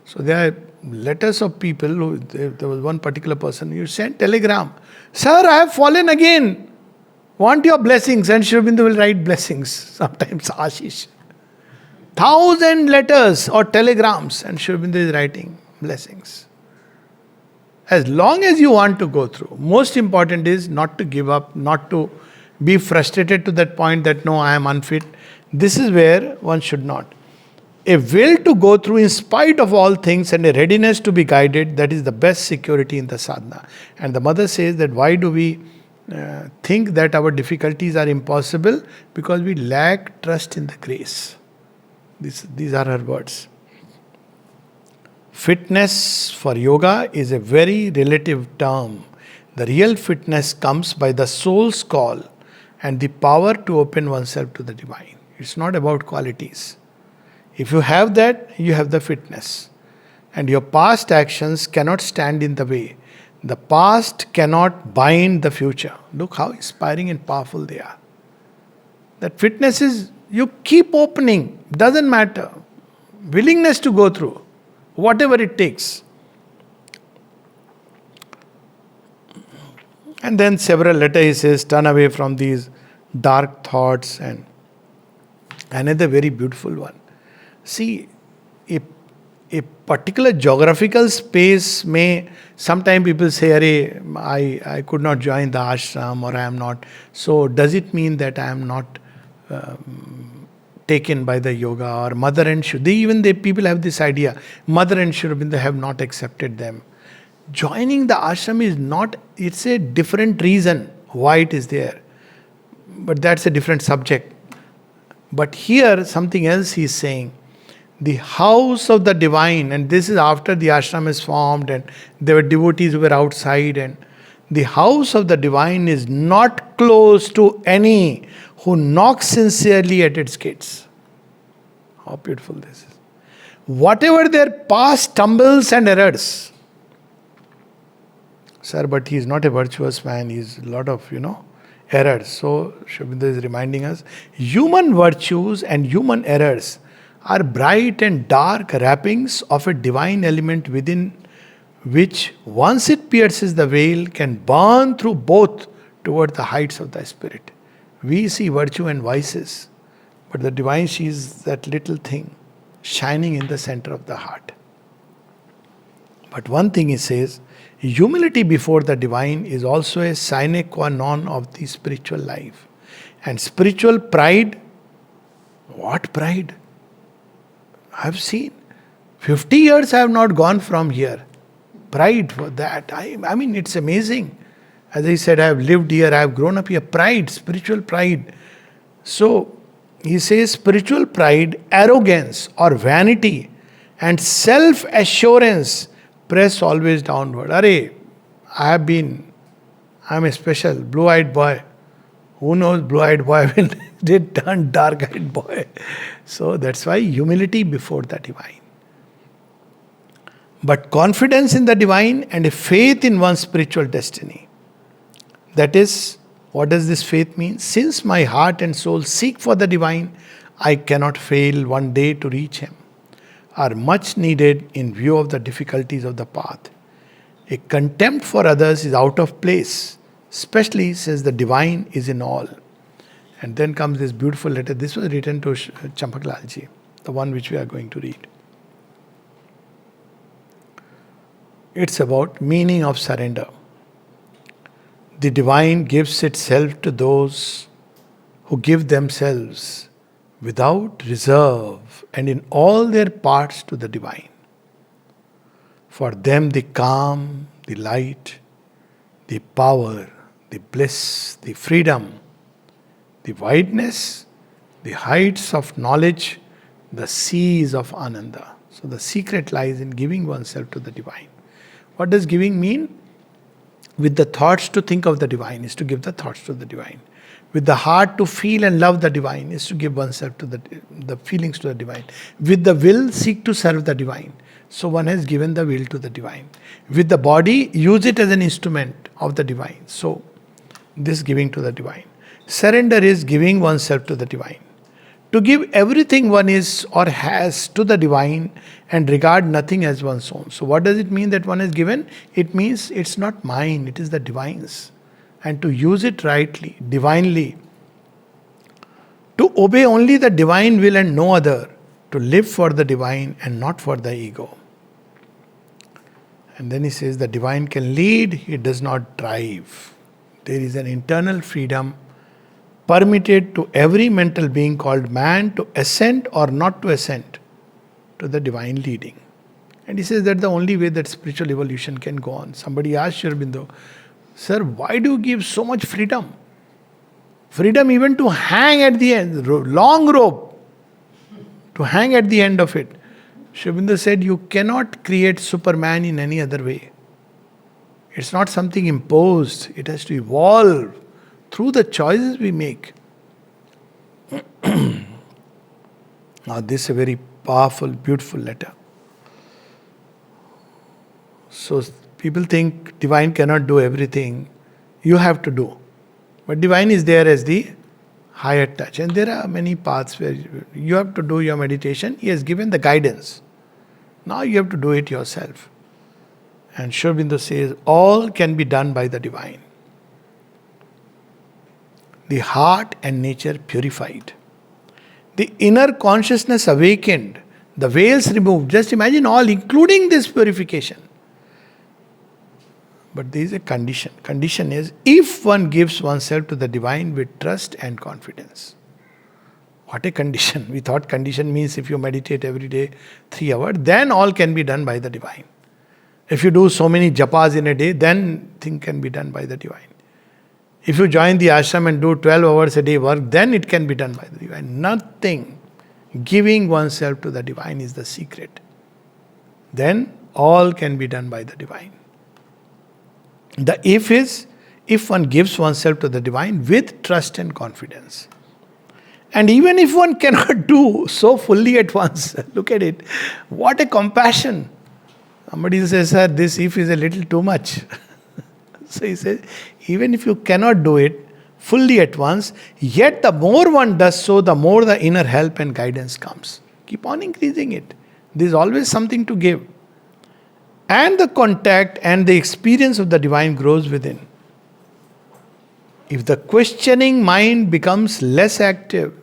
So there are letters of people, there was one particular person, you sent telegram, sir, I have fallen again, want your blessings, and Sri Aurobindo will write blessings, sometimes Ashish. 1,000 letters or telegrams, and Sri Aurobindo is writing blessings. As long as you want to go through, most important is not to give up, not to be frustrated to that point that no, I am unfit. This is where one should not. A will to go through in spite of all things and a readiness to be guided, that is the best security in the sadhana. And the mother says that why do we think that our difficulties are impossible? Because we lack trust in the grace. These are her words. Fitness for yoga is a very relative term. The real fitness comes by the soul's call and the power to open oneself to the divine. It's not about qualities. If you have that, you have the fitness. And your past actions cannot stand in the way. The past cannot bind the future. Look how inspiring and powerful they are. That fitness is, you keep opening, doesn't matter. Willingness to go through, whatever it takes. And then several letters he says, turn away from these dark thoughts. And another very beautiful one. See, a particular geographical space may, sometimes people say, I could not join the ashram, or I am not. So does it mean that I am not taken by the yoga? Or mother and people have this idea, mother and Sri Aurobindo have not accepted them. Joining the ashram is not, it's a different reason why it is there. But that's a different subject. But here something else he is saying. The house of the divine, and this is after the ashram is formed and there were devotees who were outside, and the house of the divine is not closed to any who knocks sincerely at its gates. How beautiful this is. Whatever their past stumbles and errors. Sir, but he is not a virtuous man, he is a lot of, errors. So Sri Aurobindo is reminding us, human virtues and human errors are bright and dark wrappings of a divine element within which, once it pierces the veil, can burn through both toward the heights of the spirit. We see virtue and vices, but the divine sees that little thing shining in the center of the heart. But one thing he says, humility before the divine is also a sine qua non of the spiritual life. And spiritual pride, what pride? I have seen 50 years I have not gone from here. Pride for that. I mean, it's amazing. As I said, I have lived here, I have grown up here. Pride, spiritual pride. So, he says spiritual pride, arrogance or vanity and self-assurance press always downward. I am a special blue-eyed boy. Who knows, blue-eyed boy will did turn dark-eyed boy. So that's why humility before the divine. But confidence in the divine and a faith in one's spiritual destiny. That is, what does this faith mean? Since my heart and soul seek for the divine, I cannot fail one day to reach him, are much needed in view of the difficulties of the path. A contempt for others is out of place, especially since the divine is in all. And then comes this beautiful letter. This was written to Champaklalji, the one which we are going to read. It's about meaning of surrender. The divine gives itself to those who give themselves without reserve and in all their parts to the divine. For them the calm, the light, the power, the bliss, the freedom, the wideness, the heights of knowledge, the seas of Ananda. So the secret lies in giving oneself to the divine. What does giving mean? With the thoughts to think of the divine is to give the thoughts to the divine. With the heart to feel and love the divine is to give oneself to the feelings to the divine. With the will, seek to serve the divine. So one has given the will to the divine. With the body, use it as an instrument of the divine. So this giving to the divine. Surrender is giving oneself to the divine. To give everything one is or has to the divine and regard nothing as one's own. So what does it mean that one is given? It means it's not mine, it is the divine's. And to use it rightly, divinely. To obey only the divine will and no other. To live for the divine and not for the ego. And then he says the divine can lead, it does not drive. There is an internal freedom permitted to every mental being called man to assent or not to assent to the divine leading. And he says that's the only way that spiritual evolution can go on. Somebody asked Sri Aurobindo, sir, why do you give so much freedom? Freedom even to hang at the end, long rope, to hang at the end of it. Sri Aurobindo said, you cannot create Superman in any other way. It's not something imposed. It has to evolve through the choices we make. Now, this is a very powerful, beautiful letter. So, people think divine cannot do everything. You have to do. But divine is there as the higher touch. And there are many paths where you have to do your meditation. He has given the guidance. Now you have to do it yourself. And Sri Aurobindo says, all can be done by the divine. The heart and nature purified. The inner consciousness awakened. The veils removed. Just imagine all, including this purification. But there is a condition. Condition is, if one gives oneself to the divine with trust and confidence. What a condition. We thought condition means if you meditate every day 3 hours, then all can be done by the divine. If you do so many japas in a day, then thing can be done by the divine. If you join the ashram and do 12 hours a day work, then it can be done by the divine. Nothing. Giving oneself to the divine is the secret. Then all can be done by the divine. The if is, if one gives oneself to the divine with trust and confidence. And even if one cannot do so fully at once, look at it, what a compassion. Somebody says, sir, this if is a little too much. So he says, even if you cannot do it fully at once, yet the more one does so, the more the inner help and guidance comes. Keep on increasing it. There is always something to give. And the contact and the experience of the divine grows within. If the questioning mind becomes less active,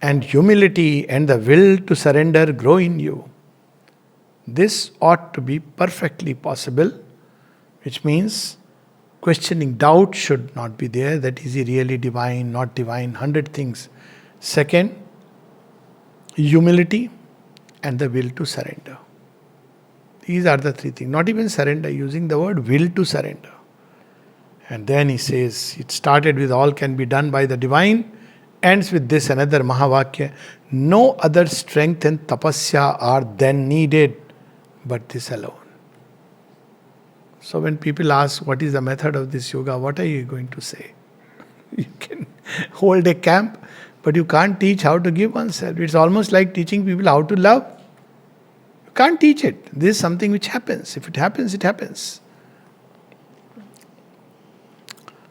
and humility and the will to surrender grow in you, this ought to be perfectly possible, which means questioning, doubt should not be there. That is he really divine, not divine, 100 things. Second, humility and the will to surrender. These are the 3 things. Not even surrender, using the word will to surrender. And then he says, it started with all can be done by the divine, ends with this another Mahavakya. No other strength and tapasya are then needed but this alone. So when people ask what is the method of this yoga, what are you going to say? You can hold a camp, but you can't teach how to give oneself. It's almost like teaching people how to love. You can't teach it. This is something which happens. If it happens, it happens.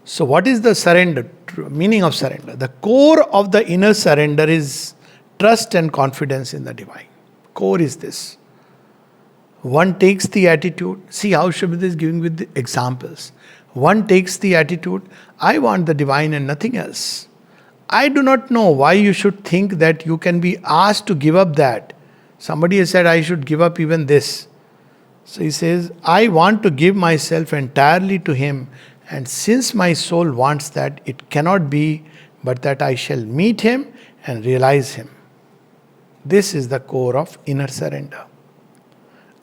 So what is the surrender? Meaning of surrender. The core of the inner surrender is trust and confidence in the divine. Core is this. One takes the attitude. See how Sri Aurobindo is giving with the examples. One takes the attitude, I want the divine and nothing else. I do not know why you should think that you can be asked to give up that. Somebody has said I should give up even this. So he says, I want to give myself entirely to him. And since my soul wants that, it cannot be but that I shall meet him and realize him. This is the core of inner surrender.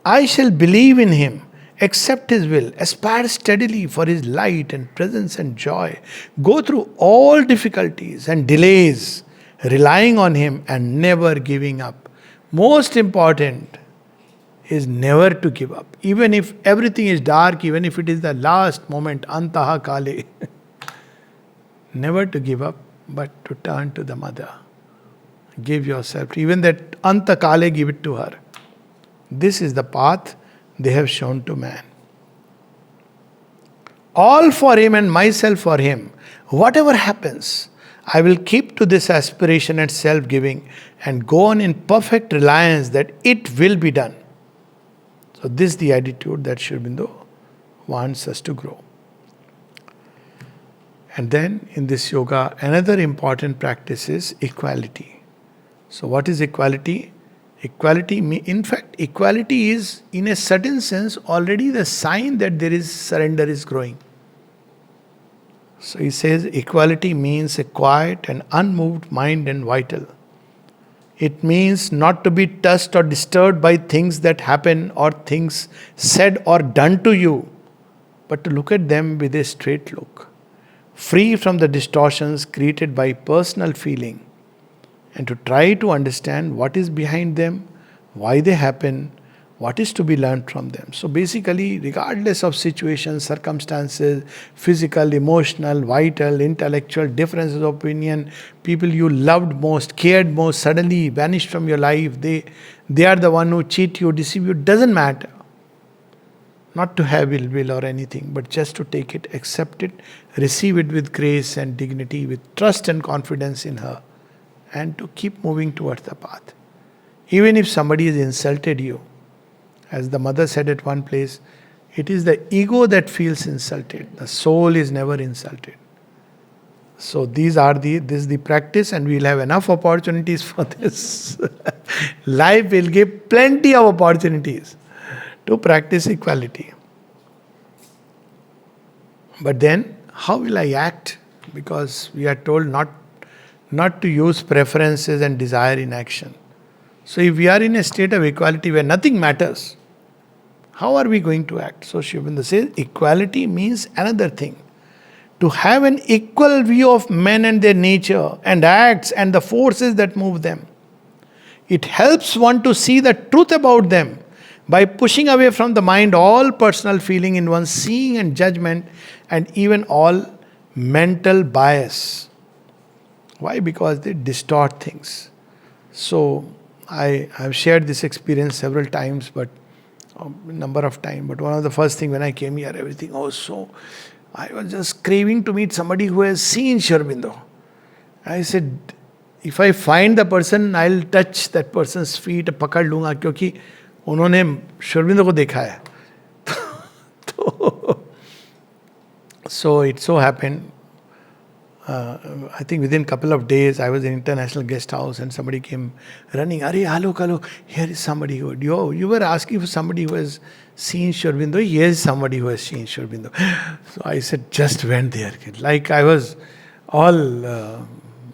I shall believe in him, accept his will, aspire steadily for his light and presence and joy, go through all difficulties and delays, relying on him and never giving up. Most important is never to give up. Even if everything is dark, even if it is the last moment, antaha kale. Never to give up, but to turn to the mother. Give yourself. Even that anta kale, give it to her. This is the path they have shown to man. All for him and myself for him. Whatever happens, I will keep to this aspiration and self-giving and go on in perfect reliance that it will be done. So this is the attitude that Sri Aurobindo wants us to grow. And then in this yoga, another important practice is equality. So what is equality? Equality is in a certain sense already the sign that there is surrender is growing. So he says equality means a quiet and unmoved mind and vital. It means not to be touched or disturbed by things that happen or things said or done to you, but to look at them with a straight look, free from the distortions created by personal feeling, and to try to understand what is behind them, why they happen, what is to be learned from them. So basically, regardless of situations, circumstances, physical, emotional, vital, intellectual, differences of opinion, people you loved most, cared most, suddenly vanished from your life, they are the one who cheat you, deceive you, doesn't matter. Not to have ill will or anything, but just to take it, accept it, receive it with grace and dignity, with trust and confidence in her, and to keep moving towards the path. Even if somebody has insulted you, as the mother said at one place, it is the ego that feels insulted. The soul is never insulted. So this is the practice, and we'll have enough opportunities for this. Life will give plenty of opportunities to practice equality. But then, how will I act? Because we are told not to use preferences and desire in action. So if we are in a state of equality where nothing matters, how are we going to act? So Sri Aurobindo says, equality means another thing. To have an equal view of men and their nature and acts and the forces that move them. It helps one to see the truth about them by pushing away from the mind all personal feeling in one's seeing and judgment, and even all mental bias. Why? Because they distort things. So I have shared this experience several times, but number of times. But one of the first thing when I came here, everything was so. I was just craving to meet somebody who has seen Sri Aurobindo. I said, if I find the person, I'll touch that person's feet, पकड़ लूँगा क्योंकि उन्होंने Sri Aurobindo को देखा है. So it so happened, I think within a couple of days, I was in international guest house and somebody came running. Arey, hello, here is somebody who, you were asking for somebody who has seen Sri Aurobindo. Here is somebody who has seen Sri Aurobindo. So I said, just went there. Like I was all,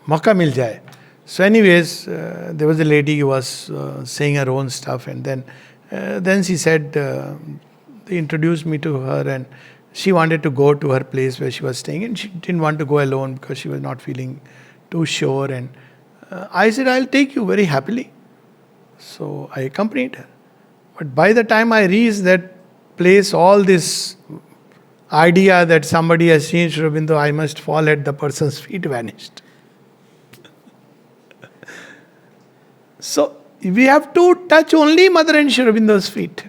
mauka mil jaye. So anyways, there was a lady who was saying her own stuff, and then she said, they introduced me to her, and she wanted to go to her place where she was staying, and she didn't want to go alone because she was not feeling too sure. And I said, I'll take you very happily. So I accompanied her. But by the time I reached that place, all this idea that somebody has seen Sri Aurobindo, I must fall at the person's feet, vanished. So we have to touch only Mother and Sri Aurobindo's feet.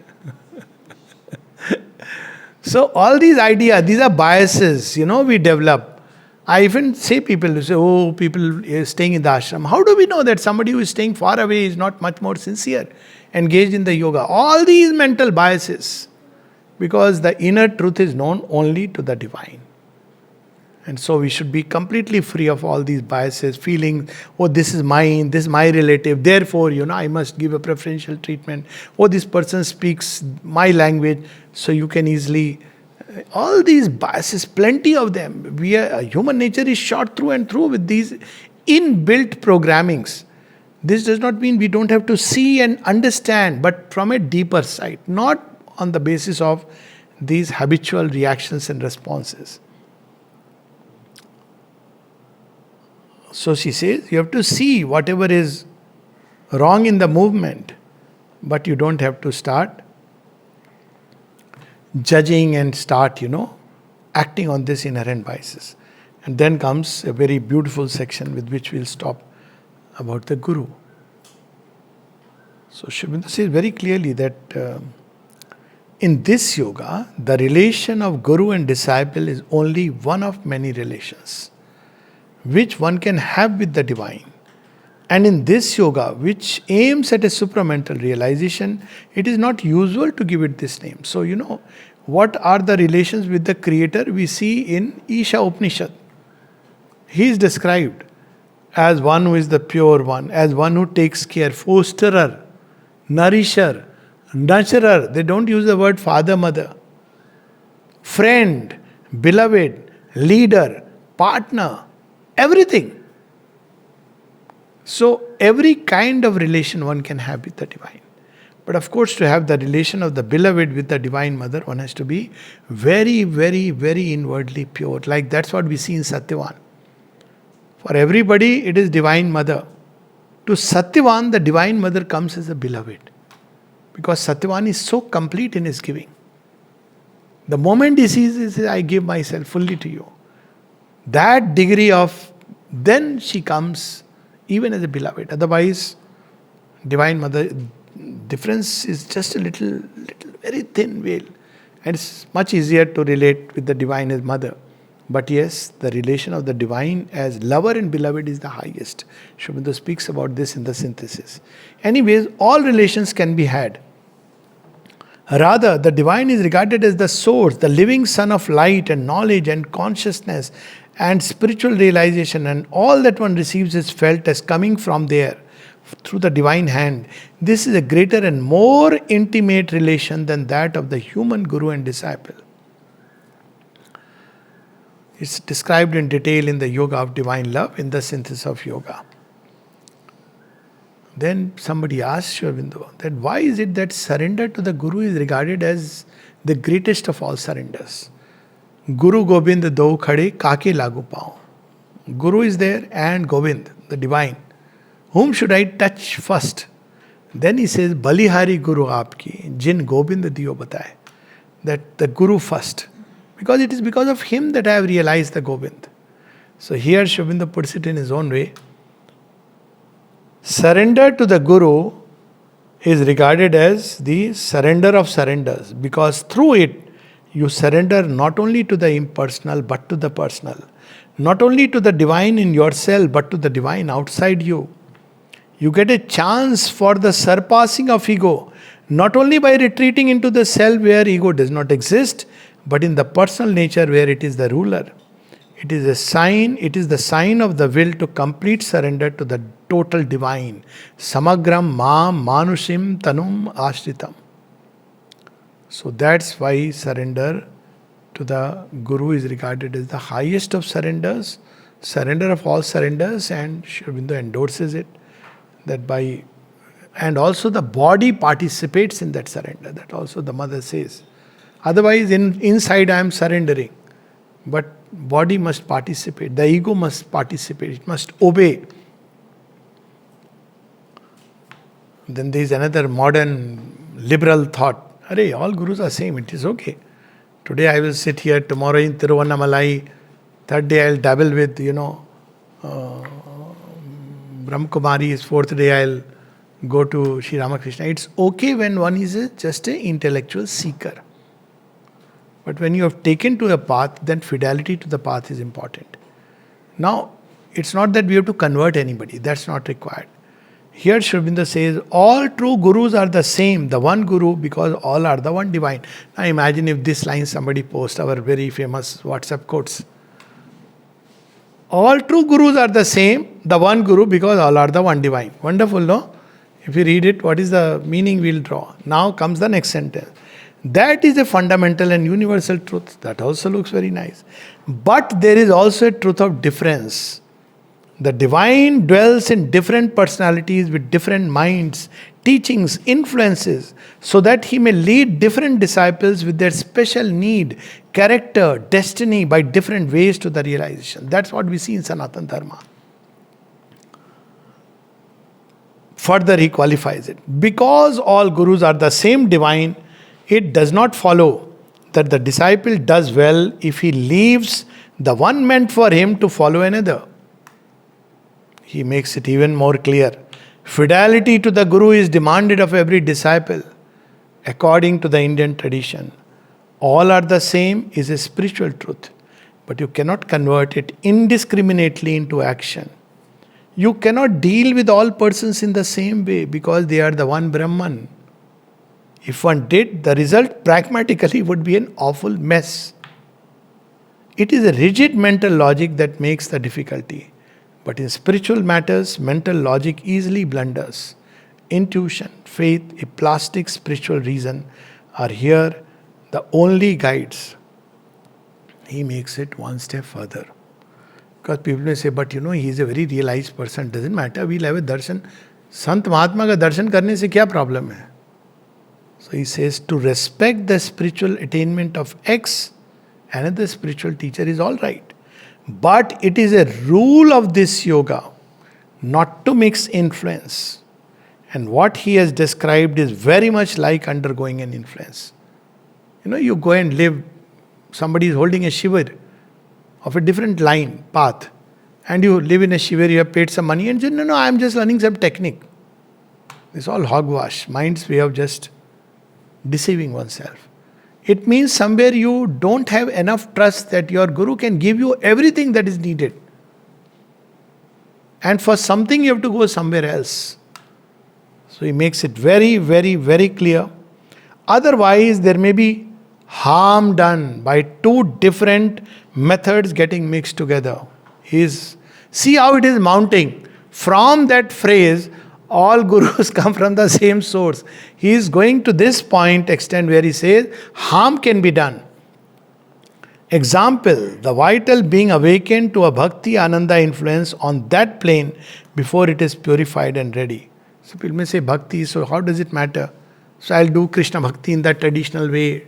So all these ideas, these are biases, we develop. I even say people who say, people staying in the ashram. How do we know that somebody who is staying far away is not much more sincere, engaged in the yoga? All these mental biases. Because the inner truth is known only to the divine. And so we should be completely free of all these biases, feeling, this is mine, this is my relative, therefore, I must give a preferential treatment. This person speaks my language, so you can easily... All these biases, plenty of them. Human nature is shot through and through with these inbuilt programmings. This does not mean we don't have to see and understand, but from a deeper side, not on the basis of these habitual reactions and responses. So she says, you have to see whatever is wrong in the movement, but you don't have to start judging and start, acting on this inherent biases. And then comes a very beautiful section with which we'll stop about the Guru. So Sri Aurobindo says very clearly that in this yoga, the relation of Guru and disciple is only one of many relations which one can have with the divine. And in this yoga, which aims at a supramental realization, it is not usual to give it this name. So, what are the relations with the Creator we see in Isha Upanishad? He is described as one who is the pure one, as one who takes care, fosterer, nourisher, nurturer. They don't use the word father, mother. Friend, beloved, leader, partner, everything. So every kind of relation one can have with the divine. But of course, to have the relation of the beloved with the Divine Mother, one has to be very, very, very inwardly pure. Like that's what we see in Satyavan. For everybody, it is Divine Mother. To Satyavan, the Divine Mother comes as a beloved. Because Satyavan is so complete in his giving. The moment he sees, he says, I give myself fully to you. That degree of, then she comes even as a beloved. Otherwise, Divine Mother, difference is just a little, very thin veil. And it's much easier to relate with the Divine as Mother. But yes, the relation of the Divine as lover and beloved is the highest. Sri Aurobindo speaks about this in the synthesis. Anyways, all relations can be had. Rather, the Divine is regarded as the source, the living sun of light and knowledge and consciousness and spiritual realization, and all that one receives is felt as coming from there through the Divine hand. This is a greater and more intimate relation than that of the human guru and disciple. It's described in detail in the Yoga of Divine Love, in the Synthesis of Yoga. Then somebody asked Sri Aurobindo that why is it that surrender to the Guru is regarded as the greatest of all surrenders? Guru Gobind do khade kake lagu pao. Guru is there and Gobind, the Divine. Whom should I touch first? Then he says, Balihari Guru aapki, jin Gobind diyo bataye. That the Guru first. Because it is because of him that I have realized the Gobind. So here Sri Aurobindo puts it in his own way. Surrender to the Guru is regarded as the surrender of surrenders, because through it you surrender not only to the impersonal but to the personal, not only to the Divine in yourself but to the Divine outside you. You get a chance for the surpassing of ego, not only by retreating into the self where ego does not exist, but in the personal nature where it is the ruler. It is a sign, it is the sign of the will to complete surrender to the total Divine. Samagram mam manushim tanum ashritam. So that's why surrender to the Guru is regarded as the highest of surrenders, surrender of all surrenders, and Sri Aurobindo endorses it. That by, and also the body participates in that surrender. That also the mother says. Otherwise, inside I am surrendering. But body must participate. The ego must participate. It must obey. Then there is another modern liberal thought. Arey, all gurus are same. It is okay. Today I will sit here. Tomorrow in Tiruvannamalai. Third day I will dabble with, Brahmakumari's. Fourth day I will go to Sri Ramakrishna. It's okay when one is just an intellectual seeker. But when you have taken to a path, then fidelity to the path is important. Now, it's not that we have to convert anybody. That's not required. Here Sri Aurobindo says, all true gurus are the same, the one guru, because all are the one Divine. Now imagine if this line somebody posts, our very famous WhatsApp quotes. All true gurus are the same, the one guru, because all are the one Divine. Wonderful, no? If you read it, what is the meaning we'll draw? Now comes the next sentence. That is a fundamental and universal truth. That also looks very nice. But there is also a truth of difference. The Divine dwells in different personalities with different minds, teachings, influences, so that He may lead different disciples with their special need, character, destiny by different ways to the realization. That's what we see in Sanatana Dharma. Further, he qualifies it. Because all gurus are the same Divine, it does not follow that the disciple does well if he leaves the one meant for him to follow another. He makes it even more clear. Fidelity to the Guru is demanded of every disciple. According to the Indian tradition, all are the same is a spiritual truth, but you cannot convert it indiscriminately into action. You cannot deal with all persons in the same way because they are the one Brahman. If one did, the result pragmatically would be an awful mess. It is a rigid mental logic that makes the difficulty. But in spiritual matters, mental logic easily blunders. Intuition, faith, a plastic spiritual reason are here the only guides. He makes it one step further. Because people may say, but he is a very realized person. Doesn't matter, we'll have a darshan. Sant Mahatma ka darshan karne se kya problem hai? So he says, to respect the spiritual attainment of X, another spiritual teacher is all right. But it is a rule of this yoga not to mix influence And what he has described is very much like undergoing an influence. You go and live, somebody is holding a shiver of a different line, path, and you live in a shiver, you have paid some money, and say, no, I am just learning some technique. It's all hogwash, mind's way of just deceiving oneself. It means somewhere you don't have enough trust that your guru can give you everything that is needed. And for something you have to go somewhere else. So he makes it very, very, very clear. Otherwise, there may be harm done by two different methods getting mixed together. See how it is mounting. From that phrase, all gurus come from the same source. He is going to this point extent where he says, harm can be done. Example, the vital being awakened to a bhakti ananda influence on that plane before it is purified and ready. So people may say bhakti, so how does it matter? So I'll do Krishna bhakti in that traditional way,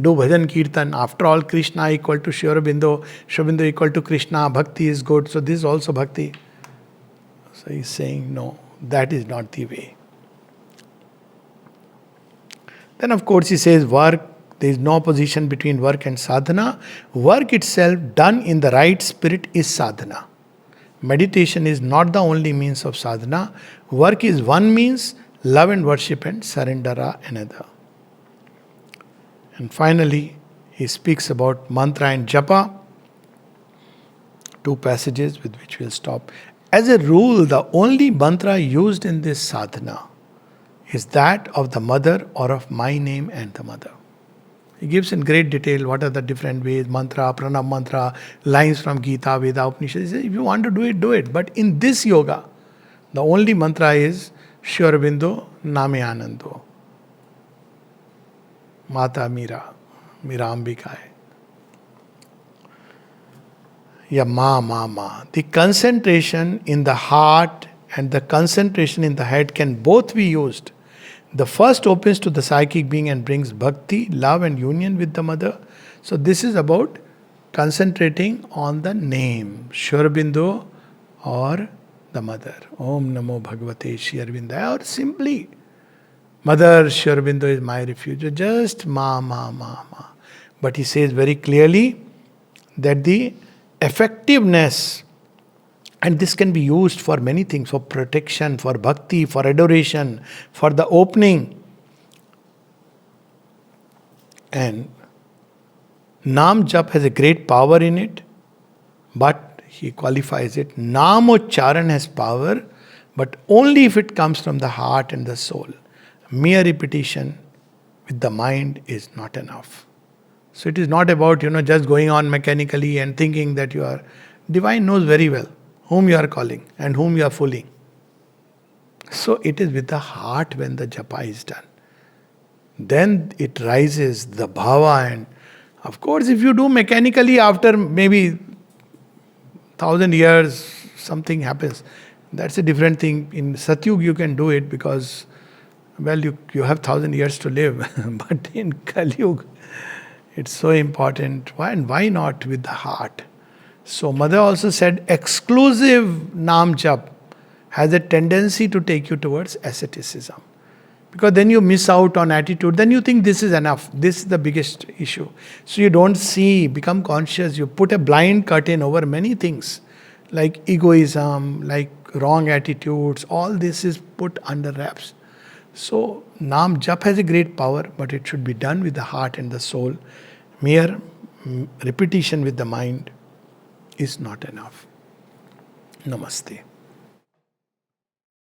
do bhajan kirtan. After all, Krishna equal to Sri Aurobindo, Sri Aurobindo equal to Krishna, bhakti is good, so this is also bhakti. So he's saying, no, that is not the way. Then of course he says work, there is no opposition between work and sadhana. Work itself done in the right spirit is sadhana. Meditation is not the only means of sadhana. Work is one means, love and worship and surrender are another. And finally, he speaks about mantra and japa. Two passages with which we'll stop. As a rule, the only mantra used in this sadhana is that of the mother or of my name and the mother. He gives in great detail what are the different ways, mantra, pranam mantra, lines from Gita, Veda, Upanishad. He says, if you want to do it, do it. But in this yoga, the only mantra is Sri Aurobindo, Name Anando. Mata Mira, Mira Ambika. Ya Ma. The concentration in the heart and the concentration in the head can both be used. The first opens to the psychic being and brings bhakti, love and union with the mother. So this is about concentrating on the name, Sri Aurobindo or the mother. Om Namo Bhagavate Sri Aurobindo. Or simply, Mother Sri Aurobindo is my refuge. Just Ma. But he says very clearly that the effectiveness, and this can be used for many things, for protection, for bhakti, for adoration, for the opening. And Nam Jap has a great power in it, but he qualifies it. Namocharan has power, but only if it comes from the heart and the soul. Mere repetition with the mind is not enough. So it is not about, just going on mechanically and thinking that you are. Divine knows very well whom you are calling and whom you are fooling. So it is with the heart when the japa is done. Then it rises, the bhava, and of course if you do mechanically after maybe 1,000 years, something happens. That's a different thing. In Satyug you can do it because, you have 1,000 years to live. But in Kalyug, it's so important. Why not with the heart? So Mother also said exclusive Nam Jap has a tendency to take you towards asceticism. Because then you miss out on attitude. Then you think this is enough. This is the biggest issue. So you don't see, become conscious. You put a blind curtain over many things. Like egoism, like wrong attitudes. All this is put under wraps. So Nam Jap has a great power, but it should be done with the heart and the soul. Mere repetition with the mind is not enough. Namaste.